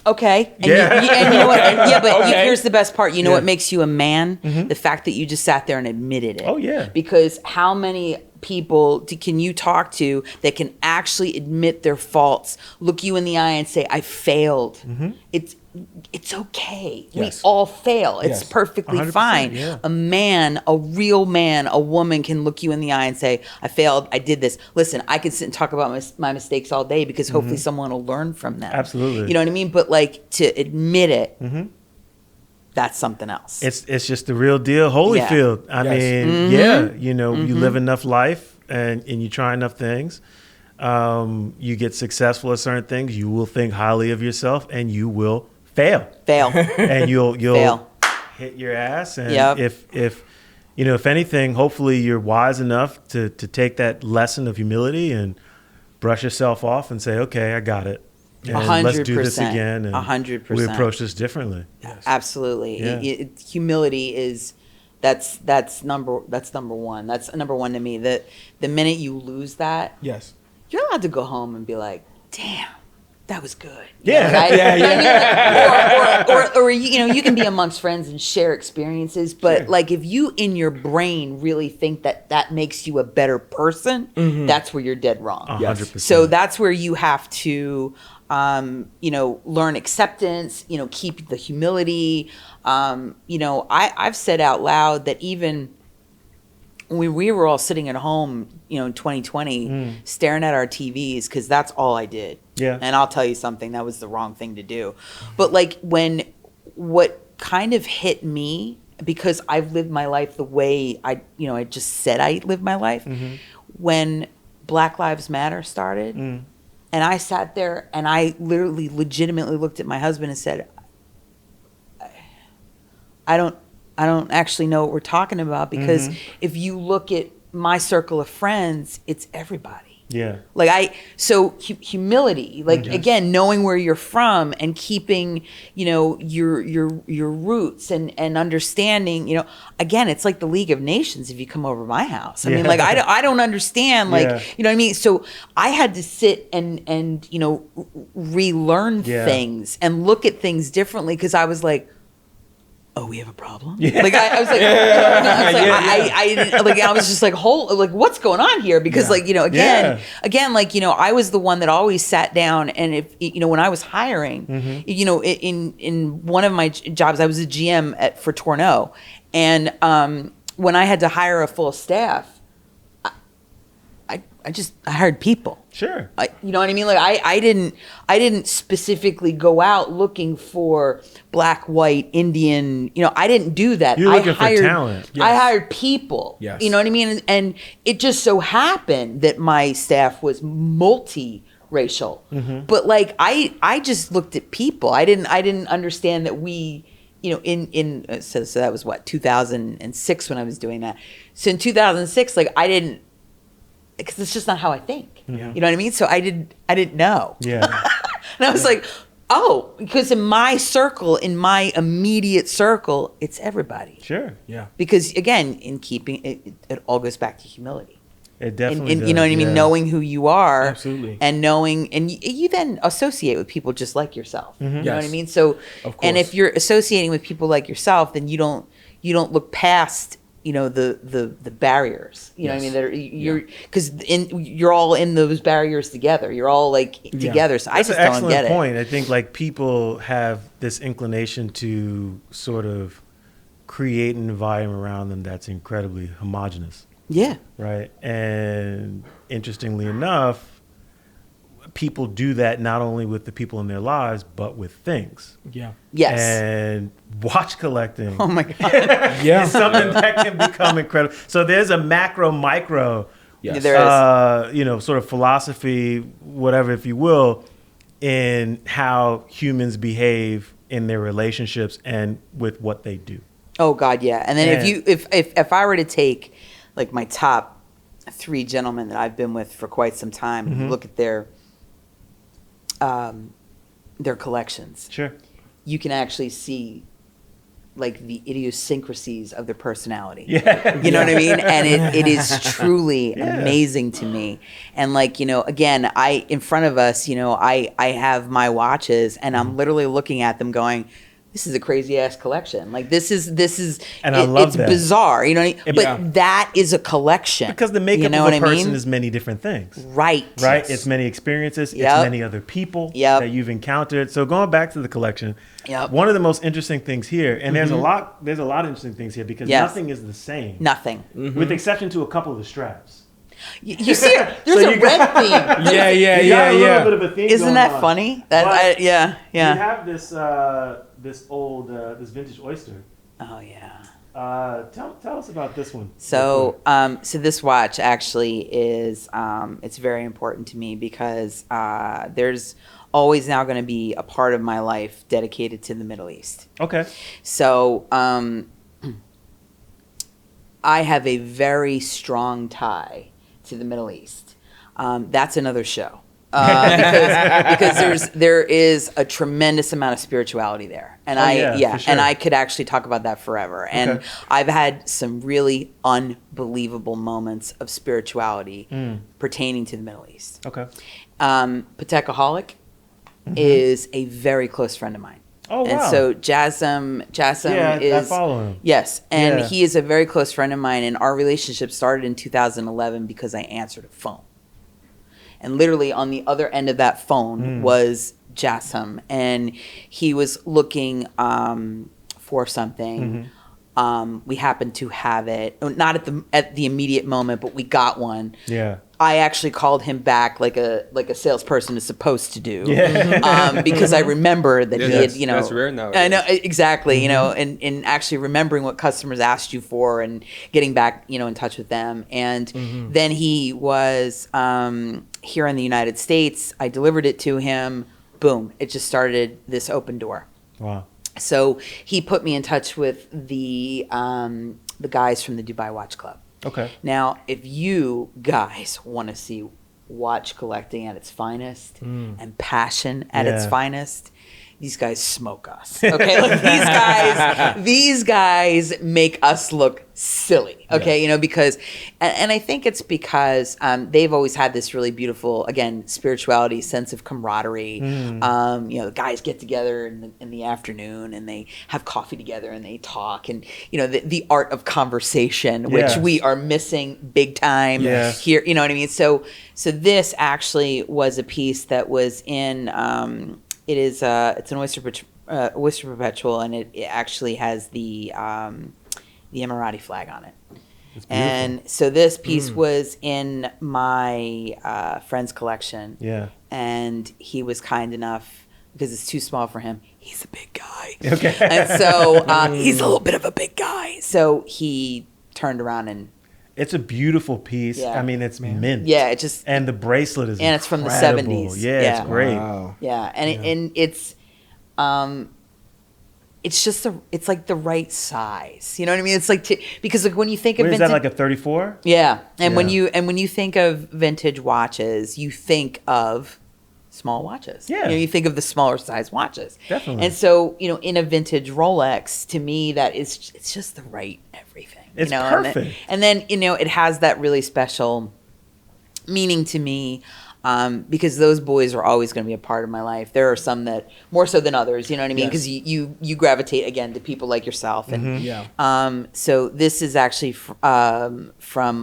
D: Okay. And
A: Yeah.
D: and you know what? Yeah, but
B: Okay.
D: here's the best part. You know
A: Yeah.
D: what makes you a man? The fact that you just sat there and admitted it.
A: Oh, yeah.
D: Because how many people can you talk to that can actually admit their faults, look you in the eye and say, I failed. It's okay.
B: Yes.
D: We all fail. It's
B: Yes.
D: perfectly
A: 100%,
D: fine.
A: yeah.
D: A man, a real man, a woman can look you in the eye and say, I failed. I did this. Listen, I can sit and talk about my mistakes all day because hopefully someone will learn from them.
A: Absolutely.
D: You know what I mean? But like to admit it, that's something else.
A: It's just the real deal. Holyfield. I
B: Yes.
A: mean, yeah, you know, you live enough life and you try enough things. You get successful at certain things. You will think highly of yourself and you will fail. And you'll
D: Fail.
A: hit your ass. And
D: Yep.
A: if you know, if anything, hopefully you're wise enough to take that lesson of humility and brush yourself off and say, okay, I got it. And let's do this
D: 100%.
A: again. And
D: 100%.
A: we approach this differently.
D: Absolutely.
A: Yeah.
D: Humility is that's number one. That's number one to me. The minute you lose that,
B: Yes.
D: you're allowed to go home and be like, damn, that was good.
A: Yeah.
D: Right?
B: Yeah,
D: You know what I mean? Or you know, you can be amongst friends and share experiences, but like if you in your brain really think that makes you a better person, that's where you're dead wrong.
A: 100%.
D: So that's where you have to, you know, learn acceptance, you know, keep the humility. You know, I've said out loud that even when we were all sitting at home, you know, in 2020, staring at our TVs, because that's all I did.
A: Yeah.
D: And I'll tell you something, that was the wrong thing to do. But like what kind of hit me, because I've lived my life the way I just said I lived my life, when Black Lives Matter started, and I sat there and I literally legitimately looked at my husband and said, I don't actually know what we're talking about, because if you look at my circle of friends, it's everybody.
A: Yeah.
D: Like humility, like again, knowing where you're from and keeping, you know, your roots and understanding, you know, again, it's like the League of Nations if you come over my house. I mean, like I don't understand, like, you know what I mean? So I had to sit and you know, relearn things and look at things differently, because I was like, oh, we have a problem? Yeah. Like I was like, I was just like, what's going on here? Because like, you know, again, like, you know, I was the one that always sat down, and if, you know, when I was hiring, you know, in one of my jobs, I was a GM for Tourneau. And when I had to hire a full staff, I hired people.
A: Sure.
D: You know what I mean? Like I didn't specifically go out looking for black, white, Indian. You know, I didn't do that.
A: You're looking for talent.
D: I hired people.
B: Yes.
D: You know what I mean? And it just so happened that my staff was multi-racial. But like I just looked at people. I didn't understand that we. You know, so that was what 2006 when I was doing that. So in 2006, like I didn't. Because it's just not how I think. You know what I mean? So I didn't know.
A: Yeah.
D: And I was like, oh, because in my circle, in my immediate circle, it's everybody.
A: Sure.
B: Yeah.
D: Because again, in keeping it all goes back to humility.
A: It definitely does.
D: You know what I mean?
A: Yeah.
D: Knowing who you are.
B: Absolutely.
D: And you then associate with people just like yourself. You know what I
B: Yes.
D: mean? So,
B: Of
D: and
B: course.
D: if you're associating with people like yourself, then you don't look past, you know, the barriers. You know what I mean? That because you're all in those barriers together. You're all like together. So
A: That's
D: I just
A: an
D: don't
A: excellent
D: get it.
A: point. I think like people have this inclination to sort of create an environment around them that's incredibly homogenous.
D: Yeah.
A: Right. And interestingly enough, people do that not only with the people in their lives, but with things.
B: Yeah.
D: Yes.
A: And watch collecting
D: Oh my God.
B: Yeah.
A: is something that can become incredible. So there's a macro, micro,
B: Yes.
D: There is.
A: you know, sort of philosophy, whatever, if you will, in how humans behave in their relationships and with what they do.
D: Oh God, yeah. And then
A: And-
D: if I were to take like my top 3 gentlemen that I've been with for quite some time, and you look at their collections,
A: Sure.
D: you can actually see like the idiosyncrasies of their personality.
A: Yeah.
D: You know what I mean? And it is truly amazing to me. And like, you know, again, in front of us, you know, I have my watches and I'm literally looking at them going, this is a crazy ass collection. Like this is,
A: And I love
D: it's
A: that.
D: bizarre. You know what I mean? But
B: Yeah.
D: that is a collection.
A: Because the makeup
D: you know
A: of
D: what
A: a
D: I
A: person
D: mean?
A: is many different things.
D: Right.
A: Right? It's many experiences.
D: Yep.
A: It's many other people
D: Yep.
A: that you've encountered. So going back to the collection,
D: Yep.
A: one of the most interesting things here, and there's a lot of interesting things here because
D: Yes.
A: nothing is the same.
D: Nothing.
A: With the exception to a couple of the straps.
D: You see, there's
A: So
D: a
A: you
D: red theme.
A: You got a little bit of a theme
D: Isn't
A: going
D: that
A: on.
D: funny?
A: But
D: Yeah.
A: You have this this vintage Oyster.
D: Oh yeah.
A: Tell us about this one.
D: So, so this watch actually is, it's very important to me because there's always now going to be a part of my life dedicated to the Middle East.
A: Okay.
D: So, I have a very strong tie to the Middle East. That's another show. Because there is a tremendous amount of spirituality there, and
A: for sure.
D: and I could actually talk about that forever. And
A: Okay.
D: I've had some really unbelievable moments of spirituality pertaining to the Middle East.
A: Okay.
D: Patekaholic is a very close friend of mine.
A: Oh,
D: And
A: wow.
D: so Jassim
A: Yeah, I
D: is
A: follow him.
D: Yes, and
A: Yeah.
D: he is a very close friend of mine, and our relationship started in 2011 because I answered a phone. And literally on the other end of that phone was Jassim, and he was looking for something. We happened to have it, not at the immediate moment, but we got one.
A: Yeah.
D: I actually called him back like a salesperson is supposed to do,
A: Yeah.
D: Because I remember that
C: Yeah,
D: he had,
C: that's-
D: you know,
C: that's rare nowadays.
D: I know exactly, you know, and actually remembering what customers asked you for and getting back, you know, in touch with them. And then he was here in the United States. I delivered it to him. Boom! It just started this open door.
A: Wow.
D: So he put me in touch with the guys from the Dubai Watch Club.
A: Okay.
D: Now, if you guys want to see watch collecting at its finest and passion at its
A: Yeah.
D: finest, these guys smoke us. Okay, like these guys make us look silly. Okay, you know, because, and I think it's because they've always had this really beautiful, again, spirituality, sense of camaraderie. You know, the guys get together in the afternoon and they have coffee together and they talk, and you know, the art of conversation, which
A: Yes.
D: we are missing big time
A: Yes.
D: here. You know what I mean? So this actually was a piece that was in. It's an Oyster Perpetual, and it actually has the Emirati flag on it. And so this piece was in my friend's collection.
A: Yeah.
D: And he was kind enough, because it's too small for him. He's a big guy.
A: Okay.
D: And so he's a little bit of a big guy. So he turned around and...
A: It's a beautiful piece.
D: Yeah.
A: I mean, it's mint.
D: Yeah, it just...
A: And the bracelet is
D: And it's from the
A: incredible.
D: 70s.
A: Yeah,
D: Yeah.
A: it's great.
B: Wow.
D: Yeah, and it's just it's like the right size. You know what I mean? It's like because like when you think of
A: What is
D: vintage,
A: that, like a 34?
D: yeah, and when
A: Yeah.
D: you think of vintage watches, you think of small watches.
A: Yeah.
D: You think of the smaller size watches.
A: Definitely.
D: And so in a vintage Rolex, to me, it's just the right everything.
A: It's perfect.
D: And then it has that really special meaning to me. Because those boys are always going to be a part of my life. There are some that more so than others, you know what I mean? Because you gravitate again to people like yourself. And so this is actually from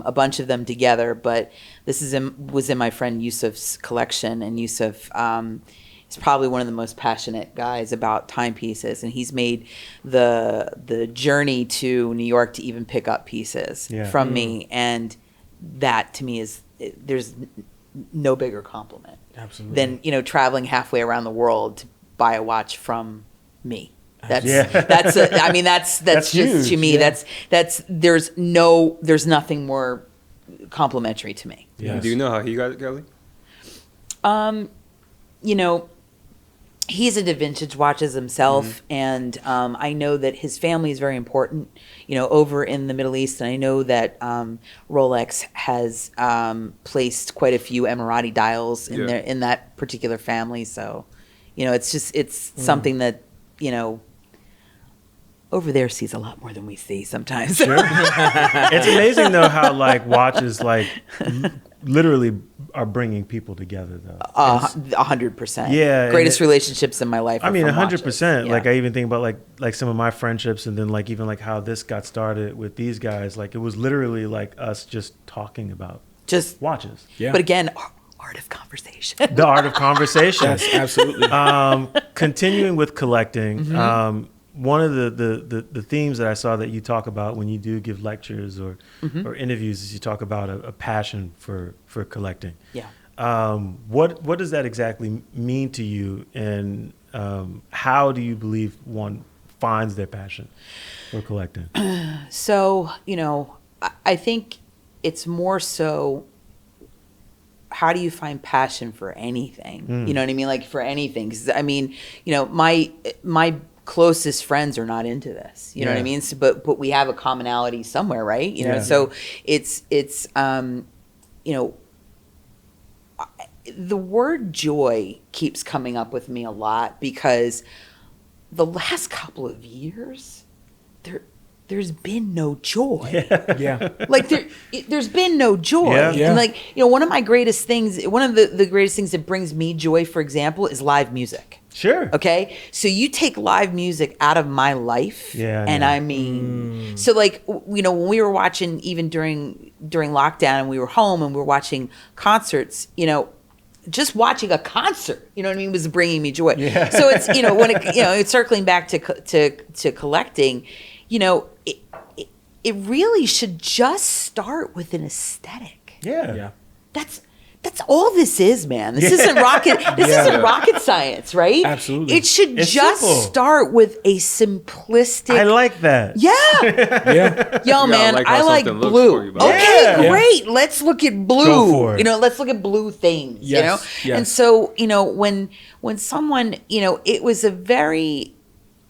D: a bunch of them together, but this was in my friend Yusuf's collection, and Yusuf is probably one of the most passionate guys about timepieces, and he's made the journey to New York to even pick up pieces from me, and that to me is there's no bigger compliment than traveling halfway around the world to buy a watch from me. That's just
A: huge.
D: To me that's there's nothing more complimentary to me.
A: Yes.
C: Do you know how he got it, Kelly?
D: He's into vintage watches himself, and I know that his family is very important, over in the Middle East, and I know that Rolex has placed quite a few Emirati dials in that particular family. So, it's something that over there sees a lot more than we see sometimes.
A: Sure. It's amazing though how like watches literally are bringing people together though.
D: 100%.
A: Yeah,
D: Greatest relationships in my life.
A: I mean, 100%.
D: Yeah.
A: Like I even think about like some of my friendships, and then like even like how this got started with these guys. Like it was literally like us just talking about
D: just
A: watches.
B: Yeah.
D: But again, art of conversation.
A: The art of conversation.
B: Yes, absolutely.
A: Continuing with collecting. One of the themes that I saw that you talk about when you do give lectures or interviews is you talk about a passion for collecting.
D: Yeah.
A: What does that exactly mean to you, and how do you believe one finds their passion for collecting?
D: So, I think it's more so, how do you find passion for anything? You know what I mean? Like for anything. 'Cause, I mean, my closest friends are not into this. You know what I mean? So, but we have a commonality somewhere, right? So it's the word joy keeps coming up with me a lot, because the last couple of years there's been no joy.
B: Yeah.
D: Like there's been no joy.
A: Yeah.
D: And like, one of the greatest things that brings me joy, for example, is live music.
A: Sure.
D: Okay. So you take live music out of my life.
A: Yeah,
D: And
A: yeah.
D: I mean, so like, when we were watching, even during lockdown, and we were home and we were watching concerts, just watching a concert, was bringing me joy.
A: Yeah.
D: So it's, when it's circling back to collecting, it really should just start with an aesthetic.
A: Yeah.
D: That's all this is, man. This isn't rocket science, right?
B: Absolutely.
D: It should
A: It's
D: just
A: simple.
D: start with a simplistic.
A: I like that.
D: Yeah.
B: Yeah.
D: Yo, man,
C: like how
D: I like
C: something looks
D: blue.
C: for you, bud.
D: Okay,
A: Yeah.
D: great. Let's look at blue.
A: Go for it.
D: Let's look at blue things.
B: Yes, yes.
D: And so, when someone, it was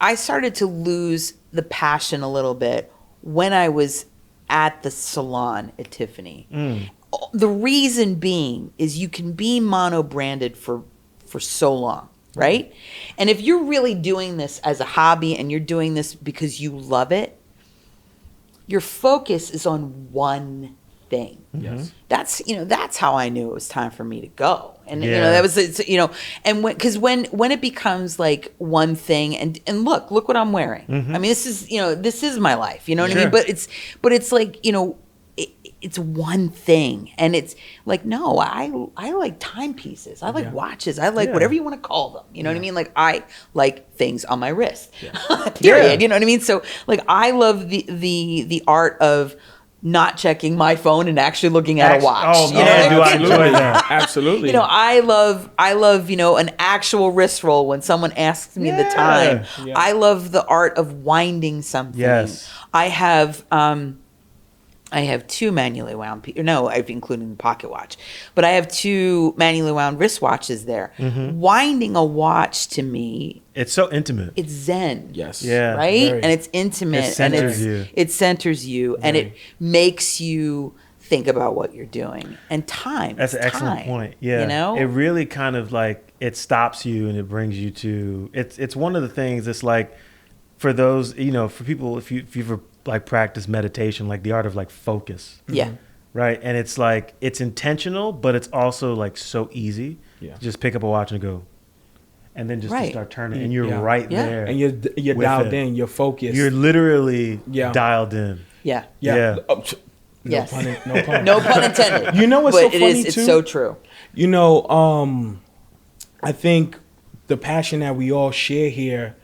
D: I started to lose the passion a little bit when I was at the salon at Tiffany. The reason being is you can be mono-branded for so long, right? And if you're really doing this as a hobby and you're doing this because you love it, your focus is on one thing.
B: Yes.
D: That's how I knew it was time for me to go. And
A: Yeah.
D: that was and when it becomes like one thing, and look what I'm wearing. I mean, this is my life, you know what I mean?
A: Sure.
D: But it's like, it's one thing, and it's like, no, I like timepieces. I like watches. I like whatever you want to call them. You know what I mean? Like I like things on my wrist. Period.
A: Yeah.
D: You know what I mean? So like I love the art of not checking my phone and actually looking at a watch.
A: Oh,
D: you know
A: man,
D: what I
A: do
D: mean?
A: I enjoy that.
B: Absolutely.
D: You know, I love, an actual wrist roll when someone asks me the time.
B: Yeah.
D: I love the art of winding something.
A: Yes.
D: I have two manually wound, I've including the pocket watch, but I have two manually wound wristwatches there.
A: Mm-hmm.
D: Winding a watch to me,
A: It's so intimate.
D: it's zen.
B: Yes.
A: Yeah.
D: Right?
B: Very.
D: And it's intimate.
A: It centers
D: and
A: you.
D: It centers you and
B: Very.
D: it makes you think about what you're doing. And time.
A: That's an excellent
D: time,
A: point. Yeah.
D: You know?
A: It really kind of like, it stops you and it brings you to, it's one of the things that's like, for those, for people, if you've ever like practice meditation, like the art of like focus.
D: Yeah.
A: Right. And it's like, it's intentional, but it's also like so easy.
B: Yeah.
A: Just pick up a watch and go. And then just to
D: Right.
A: start turning and you're
B: Yeah.
A: right
D: Yeah.
A: there.
B: And you're
A: with
B: dialed
A: it.
B: in, you're focused.
A: You're literally
B: Yeah.
A: dialed in.
D: Yeah.
A: Yeah.
B: No
D: Yes.
B: pun, no pun.
D: No pun intended.
B: You know what's
D: but
B: so funny
D: it's
B: too?
D: so true.
B: You know, I think the passion that we all share here,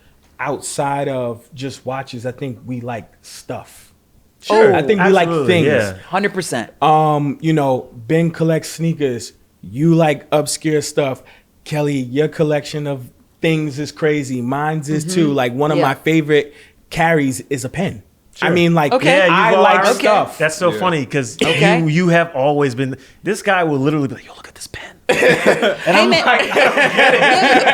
B: outside of just watches, I think we like stuff.
A: Sure.
B: I think we like
A: Absolutely,
B: things.
A: yeah.
D: 100%.
B: You know, Ben collects sneakers. You like obscure stuff. Kelly, your collection of things is crazy. Mine's is too. Like one of
D: Yeah.
B: my favorite carries is a pen. I
A: Sure.
B: mean, like,
D: Okay.
A: Yeah,
B: I
A: you've
B: like
A: always-
B: stuff.
A: That's so
C: Yeah.
A: funny because
D: Okay.
A: you have always been. This guy will literally be like, "Yo, look at this pen."
D: Hey, man.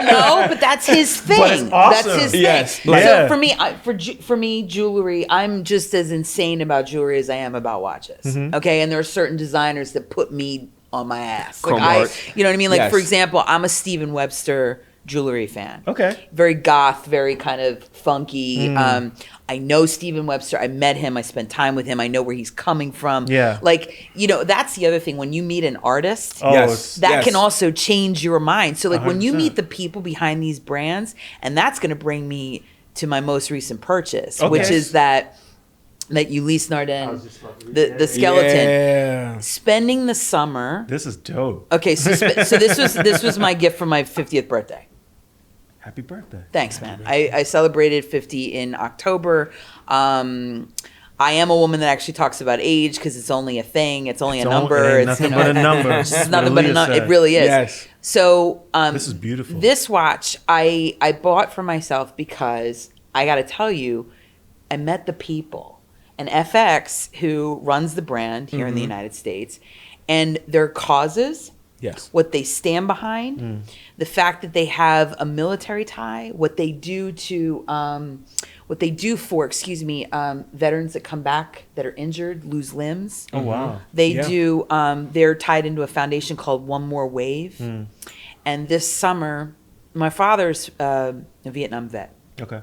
D: No, but that's his thing.
A: But it's awesome.
D: That's his thing.
B: Yes.
A: Like-
D: So
A: Yeah.
D: for me, jewelry, I'm just as insane about jewelry as I am about watches.
A: Mm-hmm.
D: Okay, and there are certain designers that put me on my ass.
C: Chrome
D: Like
C: art.
D: you know what I mean? Like
B: Yes.
D: for example, I'm a Steven Webster jewelry fan.
A: Okay.
D: Very goth, very kind of funky.
A: Mm.
D: I know Steven Webster. I met him. I spent time with him. I know where he's coming from.
A: Yeah.
D: Like, that's the other thing. When you meet an artist,
A: Oh,
B: Yes.
A: it's-
D: that
B: Yes.
D: can also change your mind. So like when you
A: 100%.
D: meet the people behind these brands, and that's going to bring me to my most recent purchase,
A: Okay.
D: which is that Ulysse Nardin, the skeleton.
B: Yeah.
D: Spending the summer.
A: This is dope.
D: Okay, so this was my gift for my 50th birthday.
A: Happy birthday.
D: Thanks, man. I celebrated 50 in October. I am a woman that actually talks about age because it's only a thing. It's only a number.
A: Ain't nothing but a number.
D: It's nothing but a number. It really is.
B: Yes.
D: So
A: This is beautiful.
D: This watch I bought for myself because I got to tell you, I met the people. And FX, who runs the brand here in the United States, and their causes,
B: Yes.
D: what they stand behind, the fact that they have a military tie, what they do for veterans that come back that are injured, lose limbs.
A: Oh wow.
D: They
B: Yeah.
D: do. They're tied into a foundation called One More Wave. And this summer, my father's a Vietnam vet.
A: Okay.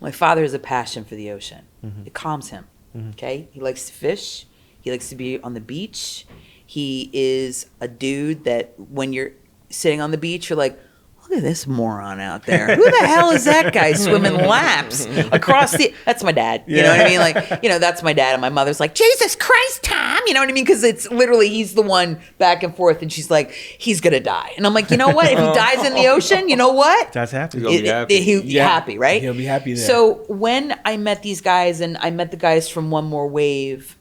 D: My father has a passion for the ocean. It calms him. Okay, he likes to fish. He likes to be on the beach. He is a dude that when you're sitting on the beach, you're like, look at this moron out there. Who the hell is that guy swimming laps across the? That's my dad. You know what I mean? Like, that's my dad. And my mother's like, Jesus Christ, Tom. You know what I mean? Because it's literally he's the one back and forth, and she's like, he's gonna die. And I'm like, you know what? If he dies in the ocean, you know what?
A: That's happy.
C: He'll be happy.
B: Yeah.
D: Happy, right?
B: He'll be happy there.
D: So when I met these guys, and I met the guys from One More Wave,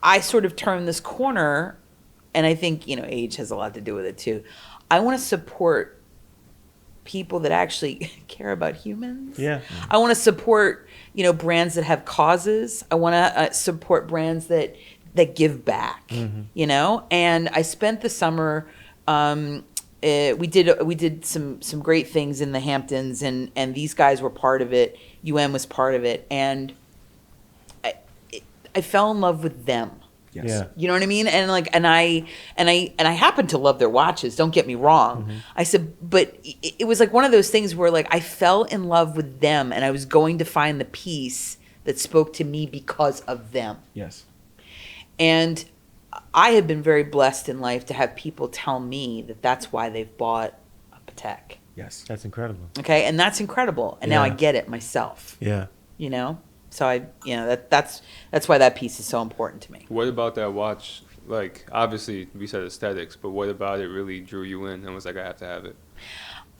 D: I sort of turned this corner, and I think age has a lot to do with it too. I want to support people that actually care about humans.
A: Yeah.
D: I want to support brands that have causes. I want to support brands that give back. And I spent the summer. We did some great things in the Hamptons, and these guys were part of it. was part of it, and I fell in love with them.
B: Yes.
A: Yeah.
D: You know what I mean? And I happen to love their watches. Don't get me wrong. I said, but it was like one of those things where like I fell in love with them, and I was going to find the piece that spoke to me because of them.
B: Yes.
D: And I have been very blessed in life to have people tell me that that's why they've bought a Patek.
B: Yes.
A: That's incredible.
D: Okay, and that's incredible. And now I
A: Yeah.
D: get it myself.
A: Yeah.
D: So that's why that piece is so important to me.
C: What about that watch? Like, obviously, we said aesthetics, but what about it really drew you in and was like, I have to have it?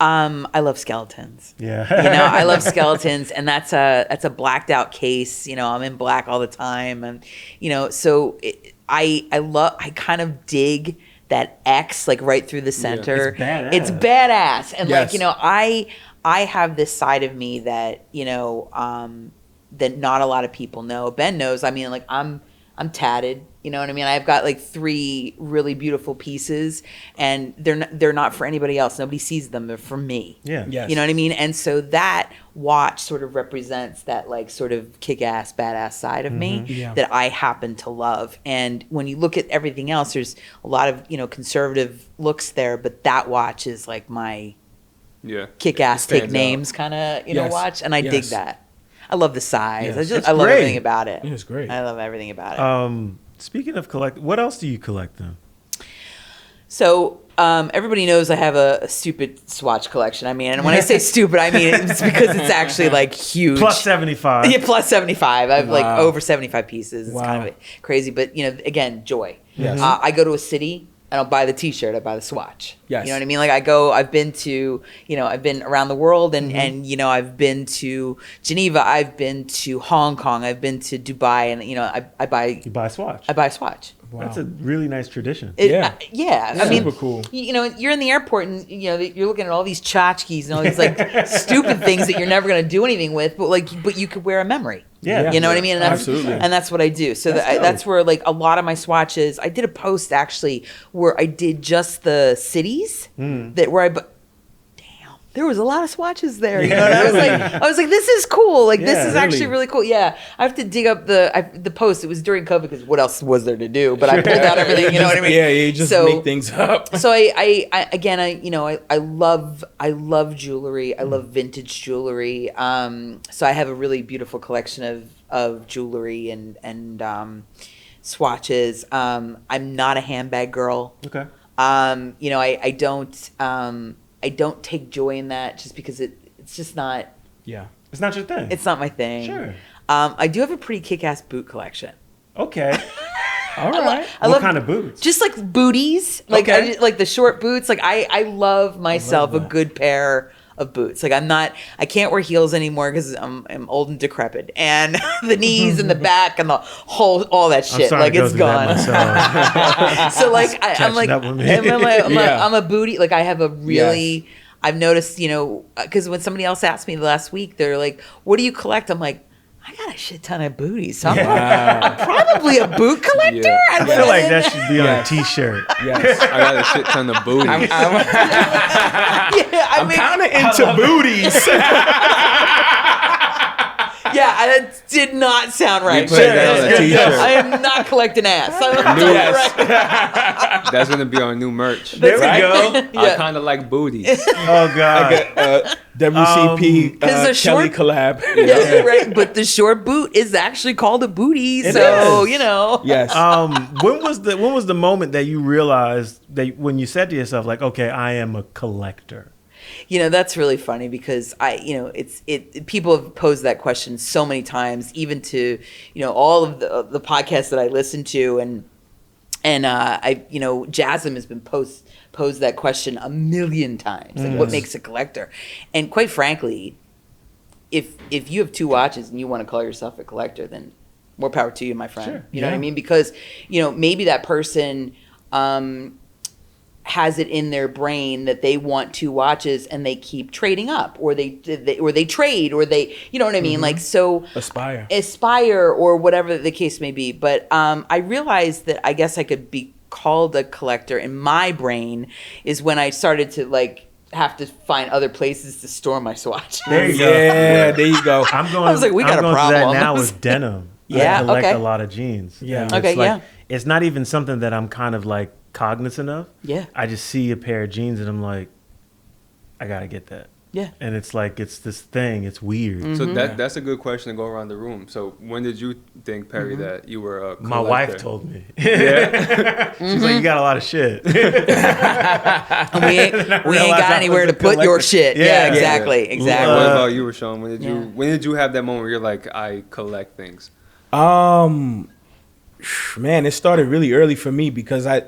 D: I love skeletons.
A: Yeah.
D: I love skeletons, and that's a blacked out case. I'm in black all the time, and so I kind of dig that X like right through the center.
A: It's badass.
D: It's badass, and
B: Yes.
D: I have this side of me that that not a lot of people know. Ben knows. I mean, like I'm tatted. You know what I mean? I've got like 3 really beautiful pieces, and they're not for anybody else. Nobody sees them. They're for me.
A: Yeah.
B: Yes.
D: You know what I mean? And so that watch sort of represents that like sort of kick-ass, badass side of me
B: Yeah.
D: that I happen to love. And when you look at everything else, there's a lot of, conservative looks there, but that watch is like my kick-ass,
C: It
D: take
C: stands
D: names kind of,
B: Yes.
D: watch. And I dig
B: Yes.
D: that. I love the size.
B: Yes.
D: I love
A: great.
D: everything about it.
B: It's great.
D: I love everything about it.
A: Speaking of collect, what else do you collect then?
D: So everybody knows I have a stupid Swatch collection. I mean, and when I say stupid, I mean it's because it's actually like huge.
A: Plus 75.
D: Yeah, plus 75. I have like
B: Wow.
D: over 75 pieces. It's
B: Wow.
D: kind of crazy, but again, joy.
B: Yes.
D: I go to a city. I don't buy the T-shirt. I buy the Swatch.
B: Yes.
D: You know what I mean? Like I've been to, I've been around the world, and I've been to Geneva. I've been to Hong Kong. I've been to Dubai, and I buy
A: You buy a Swatch.
D: a Swatch.
B: Wow.
A: That's a really nice tradition.
B: Yeah.
D: Yeah. I mean,
B: Super cool.
D: You're in the airport, and you're looking at all these tchotchkes and all these like stupid things that you're never going to do anything with, but you could wear a memory.
A: Yeah.
D: You know what I mean? And
B: Absolutely.
D: And that's what I do. So
A: That's dope.
D: that's where like a lot of my swatches. I did a post actually where I did just the cities damn, there was a lot of swatches there.
A: Yeah,
D: And
A: really.
D: I was like, this is cool. Like this
A: Yeah,
D: is actually
B: really.
D: really cool. Yeah, I have to dig up the post. It was during COVID because what else was there to do? But I pulled out everything. You know what I mean?
B: Yeah, you just
D: So-
B: make things up.
D: So I love jewelry. I love vintage jewelry. So I have a really beautiful collection of jewelry and swatches. I'm not a handbag girl.
A: Okay.
D: I don't take joy in that just because it's just not
B: Yeah.
A: It's not your thing.
D: it's not my thing.
A: Sure.
D: I do have a pretty kick-ass boot collection.
A: Okay.
B: All right.
D: I
A: What
D: love
A: kind of boots?
D: just like booties, like
A: Okay.
D: like the short boots. Like I love myself a
B: that.
D: good pair of boots. Like I can't wear heels anymore because I'm old and decrepit, and the knees and the back and all that
A: I'm
D: shit.
A: starting
D: Like
A: to go
D: it's
A: through that
D: gone.
A: myself.
D: So like I'm like
A: up with me.
B: Yeah.
D: I'm a booty. Like I have a really. I've noticed, because when somebody else asked me last week, they're like, "What do you collect?" I'm like, I got a shit ton of booties. So I'm probably a boot collector.
C: Yeah.
A: I feel like that should be on a T-shirt.
B: Yes.
C: I got a shit ton of booty.
B: I'm
D: Yeah, I mean,
B: kind of into booties.
D: yeah, that did not sound right.
C: put that on a t-shirt.
D: I am not collecting ass. I'm
C: New-
D: not right.
C: That's gonna be our new merch.
A: There we go.
C: I
D: Yeah.
C: kind of like booties.
A: Oh God.
B: WCP
D: 'Cause the
B: Kelly
D: short-
B: collab.
D: Yeah, right. But the short boot is actually called a booty.
A: It
D: So,
A: is.
B: Yes.
A: When was the moment that you realized that when you said to yourself like, okay, I am a collector?
D: That's really funny because people have posed that question so many times, even to, all of the podcasts that I listen to, and Jasmine has been posed that question a million times. Like, what makes a collector? And quite frankly, if you have 2 watches and you want to call yourself a collector, then more power to you, my friend.
A: Sure.
D: You know what I mean? Because, maybe that person has it in their brain that they want 2 watches and they keep trading up, or they trade, or they, you know what I mean? Like, so aspire or whatever the case may be. But I realized that I guess I could be called a collector in my brain is when I started to like have to find other places to store my swatch.
A: There you go.
B: Yeah, there you go.
A: I'm going.
D: I was like, we got
A: I'm
D: a
A: going through
D: problem.
A: that now with denim.
D: Yeah,
A: I collect
D: okay.
A: a lot of jeans.
B: Yeah.
A: And
D: Okay,
A: it's like,
D: yeah.
A: It's not even something that I'm kind of like cognizant of.
D: Yeah.
A: I just see a pair of jeans and I'm like, I gotta get that.
D: Yeah.
A: And it's like it's this thing. It's weird.
C: So that's a good question to go around the room. So when did you think, Perri, that you were a collector?
A: My wife told me.
C: Yeah.
A: She's like, you got a lot of shit.
D: And we ain't got anywhere to put your shit.
A: Yeah,
D: Yeah,
A: yeah.
D: exactly. Exactly.
C: What about you, Rashawn?
D: Yeah.
C: When did you have that moment where you're like, I collect things?
B: Man, it started really early for me because I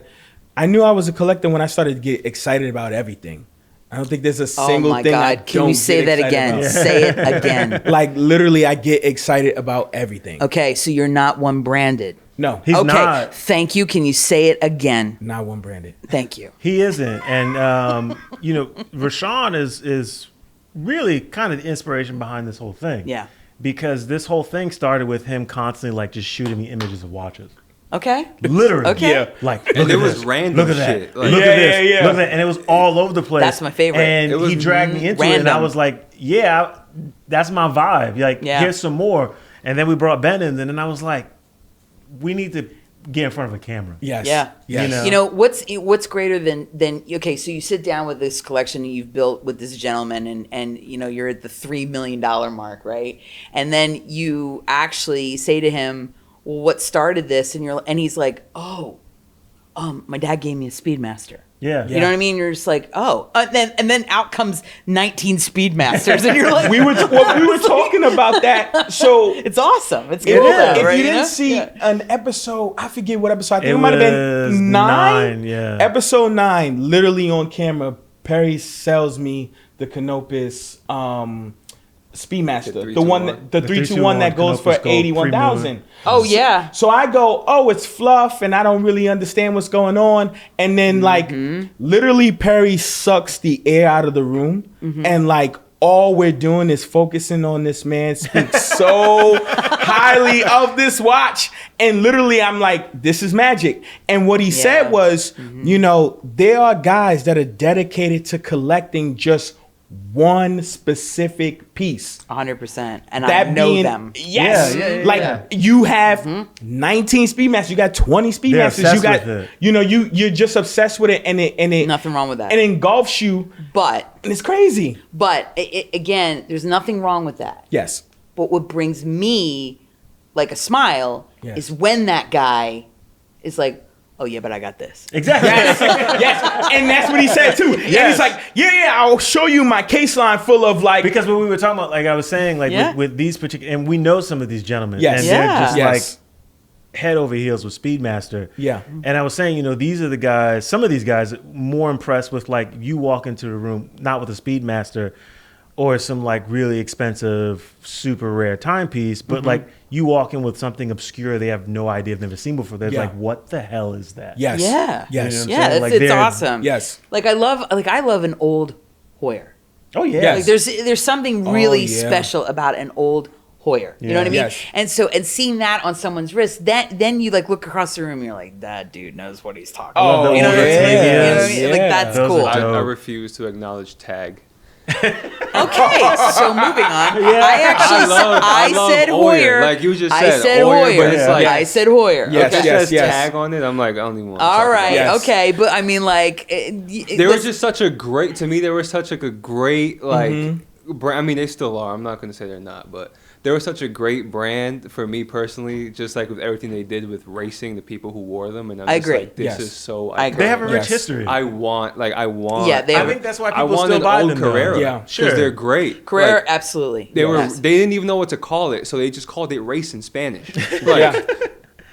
B: knew I was a collector when I started to get excited about everything. I don't think there's a single
D: oh my
B: thing I
D: God. Can
B: don't
D: you say
B: get
D: that
B: excited
D: again?
B: about.
D: Say it again.
B: Like literally, I get excited about everything.
D: Okay, so you're not one branded.
B: No,
A: He's
D: okay,
A: not.
D: thank you. Can you say it again?
B: not one branded.
D: Thank you.
A: He isn't, and Rashawn is really kind of the inspiration behind this whole thing.
D: Yeah.
A: Because this whole thing started with him constantly like just shooting me images of watches.
D: Okay.
A: Literally.
D: Okay.
B: Yeah.
A: Like,
C: And
A: look
C: it
A: at
C: was
A: this.
C: random
A: Look at that.
C: shit. Like-
A: Look
B: Yeah,
A: at this.
B: yeah.
A: Look at that. And it was all over the place.
D: That's my favorite.
A: And
C: It was
A: he dragged me into it, and I
D: random.
A: was like, yeah, that's my vibe. Like,
D: Yeah.
A: here's some more. And then we brought Ben in, and then I was like, we need to get in front of a camera.
B: Yes.
D: Yeah.
B: Yes.
A: You know?
D: What's greater than okay, so you sit down with this collection you've built with this gentleman and you're at the $3 million mark, right? And then you actually say to him, well, what started this? And he's like, oh, my dad gave me a Speedmaster.
A: Yeah.
D: You know what I mean? You're just like, oh, and then out comes 19 Speedmasters, and you're like,
B: we were talking about that. So
D: it's awesome. It's
B: if,
D: cool,
A: is.
D: though,
B: if
D: right?
B: you didn't
D: know?
B: see
D: Yeah.
B: an episode, I forget what episode. I think
A: It
B: it might have
A: was
B: been 9.
A: 9, yeah.
B: Episode 9, literally on camera, Perri sells me the Canopus Speedmaster,
C: The
B: the one
C: 321.
B: that, the
A: The
B: 321 that goes for
A: Canopus Gold
B: 81,000.
D: Oh yeah.
B: So I go, oh, it's fluff, and I don't really understand what's going on. And then, like, literally, Perri sucks the air out of the room, and like all we're doing is focusing on this man. Speaks so highly of this watch, and literally, I'm like, this is magic. And what he said was, there are guys that are dedicated to collecting just one specific piece.
D: 100%. And
B: That
D: I know
B: being,
D: them.
B: Yes.
A: Yeah.
B: Like you have 19 Speedmasters, you got 20
A: They're
B: Speedmasters, you
A: obsessed
B: got
A: with it.
B: you're just obsessed with it, and it
D: Nothing wrong with that.
B: and engulfs you,
D: But
B: and it's crazy.
D: again, there's nothing wrong with that.
B: Yes.
D: But what brings me like a smile
B: Yes.
D: is when that guy is like, oh yeah, but I got this.
A: Exactly.
B: Yes. And that's what he said too. And
A: Yes.
B: he's like, yeah, I'll show you my case line full of like
A: Because when we were talking about, like I was saying, like
D: Yeah.
A: with these particular, and we know some of these gentlemen,
B: Yes.
A: and
D: Yeah.
A: they're just
B: Yes.
A: like head over heels with Speedmaster.
B: Yeah.
A: And I was saying, these are the guys, some of these guys more impressed with like you walk into the room, not with a Speedmaster or some like really expensive, super rare timepiece, but like you walk in with something obscure they have no idea, they've never seen before. They're
B: Yeah.
A: like, what the hell is that?
B: Yes.
D: Yeah.
B: Yes.
A: You know?
D: Yeah,
A: saying?
D: it's,
A: Like,
D: it's
A: they're-
D: awesome.
B: Yes.
D: Like I love an old Hoyer.
A: Oh, yeah.
B: Yes.
D: Like there's something really
B: yeah.
D: special about an old Hoyer. You know what I mean?
B: Yes.
D: And so seeing that on someone's wrist, then you like look across the room and you're like, that dude knows what he's talking
B: Oh,
D: about. You know what I mean?
B: yeah.
D: You know what I mean? Like
B: Yeah.
D: that's
A: Those
D: cool.
A: are dope.
C: I refuse to acknowledge tag.
D: Okay, so moving on. I
C: love
D: said Hoyer.
C: Like you just
D: I
C: said,
D: said
C: Hoyer,
D: Hoyer.
C: but it's like
D: I said Hoyer.
B: Yes,
C: it
D: Okay.
B: yes,
C: says
B: yes.
C: tag on it. I'm like, I don't even want to
D: All
C: talk about
D: right.
C: it.
B: Yes.
D: Okay. But I mean, like,
C: They were just such a great, to me, they were such like a great, like, brand. I mean, they still are. I'm not going to say they're not, but they were such a great brand for me personally, just like with everything they did with racing, the people who wore them. And I'm
D: I
C: just
D: agree.
C: like, this
B: Yes.
C: is so
D: I agree.
A: They have a rich
B: Yes.
A: history.
C: I want.
D: Yeah, they
A: I
D: have-
A: think that's why
C: I
A: people
C: want
A: still
C: an
A: buy
C: old
A: them. though.
C: Carrera.
B: Yeah.
C: Because
A: Sure.
C: they're great.
D: Carrera,
C: Like,
D: absolutely.
C: they were.
D: Yes.
C: They didn't even know what to call it, so they just called it race in Spanish. Like,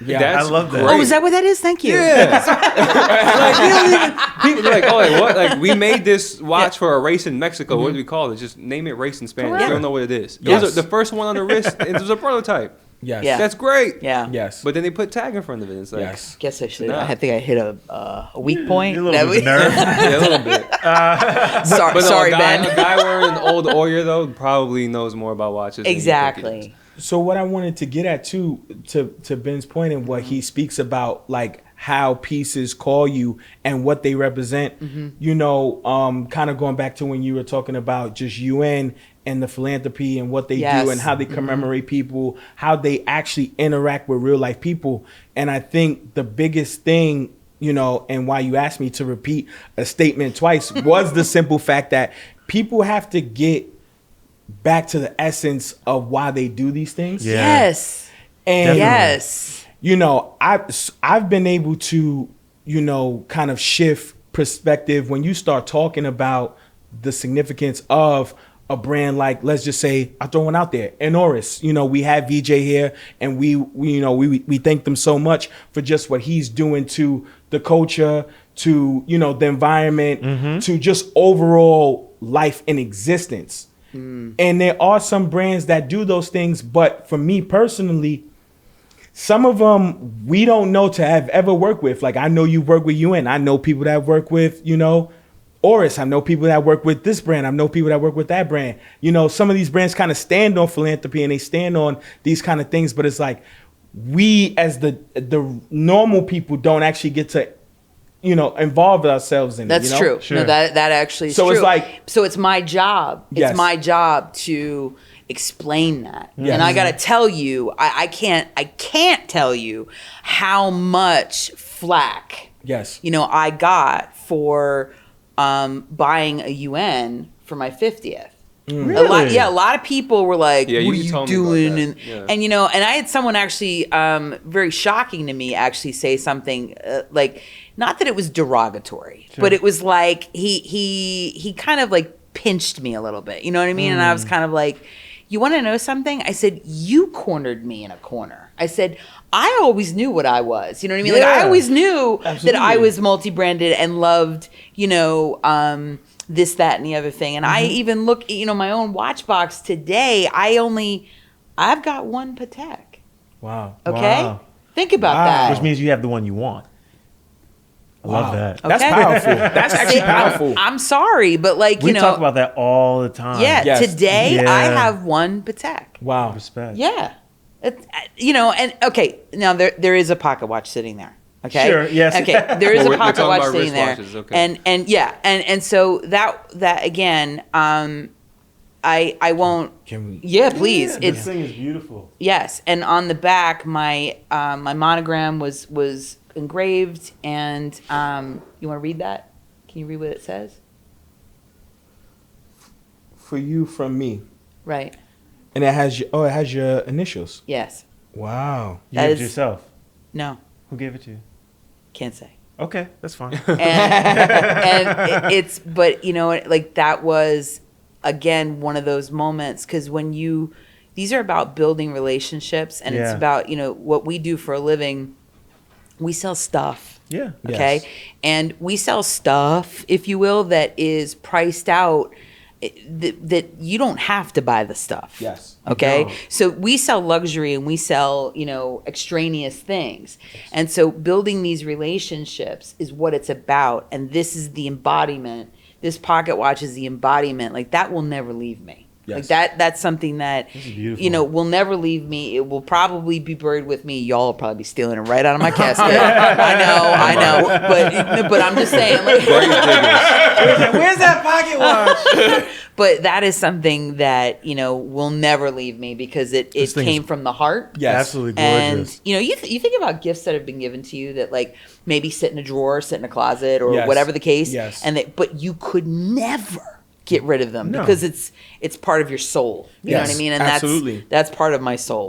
B: Yeah.
C: that's
A: I love that.
C: great.
D: Oh, is that what that is? Thank you.
C: Yeah. Like, we don't even, people are like, oh, like, what? Like, we made this watch for a race in Mexico. What do we call it? Just name it race in Spanish.
D: Correct.
C: You don't know what it is.
B: Yes.
C: The first one on the wrist, it was a prototype.
B: Yes.
D: Yeah.
C: That's great.
D: Yeah.
B: Yes.
C: But then they put tag in front of it. It's like,
B: Yes.
D: Guess I should.
C: Nah.
D: I think I hit a weak point.
A: You're a little bit
D: That
A: nerve.
C: yeah, a little bit.
D: Sorry,
C: But no,
D: sorry,
C: a guy,
D: Ben.
C: A guy wearing an old Oyer, though, probably knows more about watches than you think he
D: Exactly.
B: So what I wanted to get at too, to Ben's point and what he speaks about, like how pieces call you and what they represent. Kind of going back to when you were talking about just UN and the philanthropy and what they
D: Yes.
B: do and how they commemorate people, how they actually interact with real life people. And I think the biggest thing, and why you asked me to repeat a statement twice was the simple fact that people have to get back to the essence of why they do these things.
A: Yeah.
D: Yes.
B: And
D: Yes.
B: I've been able to, kind of shift perspective when you start talking about the significance of a brand like, let's just say, I'll throw one out there, Enoris. We have VJ here, and we thank them so much for just what he's doing to the culture, to, you know, the environment,
A: Mm-hmm.
B: to just overall life and existence. And there are some brands that do those things, but for me personally, some of them we don't know to have ever worked with. Like, I know you work with UN. I know people that work with, you know, Oris. I know people that work with this brand. I know people that work with that brand. You know, some of these brands kind of stand on philanthropy and they stand on these kind of things, but it's like we as the normal people don't actually get to, you know, involve ourselves in
D: That's
B: it. You know?
D: true.
A: Sure.
D: No, that actually is
B: So
D: true.
B: it's like-
D: so it's my job. It's
B: Yes.
D: my job to explain that.
B: Yes.
D: And I got to tell you, I can't tell you how much flack,
B: Yes.
D: you know, I got for buying a UN for my 50th.
A: Really?
D: A lot of people were like,
C: Yeah,
D: what are
C: you
D: you
C: told me about
D: doing?
C: that.
D: And,
C: Yeah.
D: and, you know, and I had someone actually, very shocking to me, actually say something like, not that it was derogatory, but it was like, he kind of like pinched me a little bit. You know what I mean? And I was kind of like, you want to know something? I said, you cornered me in a corner. I said, I always knew what I was. You know what I mean? Like, I
B: Yeah.
D: always knew that I
B: Absolutely.
D: was multi-branded and loved, you know, this, that, and the other thing. And I even look, you know, my own watch box today, I've got one Patek.
B: Wow.
D: Okay?
A: Wow.
D: Think about
B: Wow.
D: that.
A: Which means you have the one you want. I love that.
B: That's
D: Okay.
B: powerful. That's actually
D: See,
B: powerful.
D: I'm sorry, but like,
A: We
D: you know,
A: talk about that all the time.
D: yeah,
B: Yes.
D: today
A: Yeah.
D: I have one Patek.
B: Wow.
A: Respect.
D: Yeah. You know, and okay, now there is a pocket watch sitting there. Okay.
A: Sure, yes.
D: Okay. There is
C: Well,
D: a
C: we're
D: pocket
C: talking
D: watch
C: about
D: sitting there.
C: wristwatches, okay.
D: And yeah, and so that again, I won't.
B: Can we?
D: Yeah, please.
A: Yeah,
D: It's
A: this thing is beautiful.
D: yes, and on the back, my my monogram was engraved, and you want to read that? Can you read what it says?
B: For you, from me.
D: Right.
B: And it has your initials.
D: Yes.
B: Wow.
A: You
D: That
A: gave it
D: is-
A: to yourself.
D: No.
A: Who gave it to you?
D: Can't say.
A: Okay, that's fine.
D: And it's but you know, like that was again one of those moments, because when these are about building relationships, and it's
A: Yeah.
D: about, you know, what we do for a living. We sell stuff.
A: Yeah.
D: Okay.
B: Yes.
D: And we sell stuff, if you will, that is priced out, that you don't have to buy the stuff.
B: Yes.
D: Okay.
A: don't.
D: So we sell luxury and we sell, you know, extraneous things. And so building these relationships is what it's about. And this is the embodiment. This pocket watch is the embodiment. Like, that will never leave me.
B: Yes.
D: Like that's something that,
A: This is beautiful.
D: you know, will never leave me. It will probably be buried with me. Y'all will probably be stealing it right out of my casket. I know. But I'm just saying, like,
A: Where's that pocket watch?
D: but that is something that, you know, will never leave me, because it
A: This thing
D: came
A: is-
D: from the heart.
B: Yes.
A: Absolutely
D: And
A: gorgeous.
D: you know, you think about gifts that have been given to you that, like, maybe sit in a drawer, sit in a closet, or
B: Yes.
D: whatever the case.
B: Yes.
D: But you could never get rid of them,
A: No.
D: because it's part of your soul. You know what I
B: Yes,
D: mean? And
B: absolutely.
D: that's part of my soul.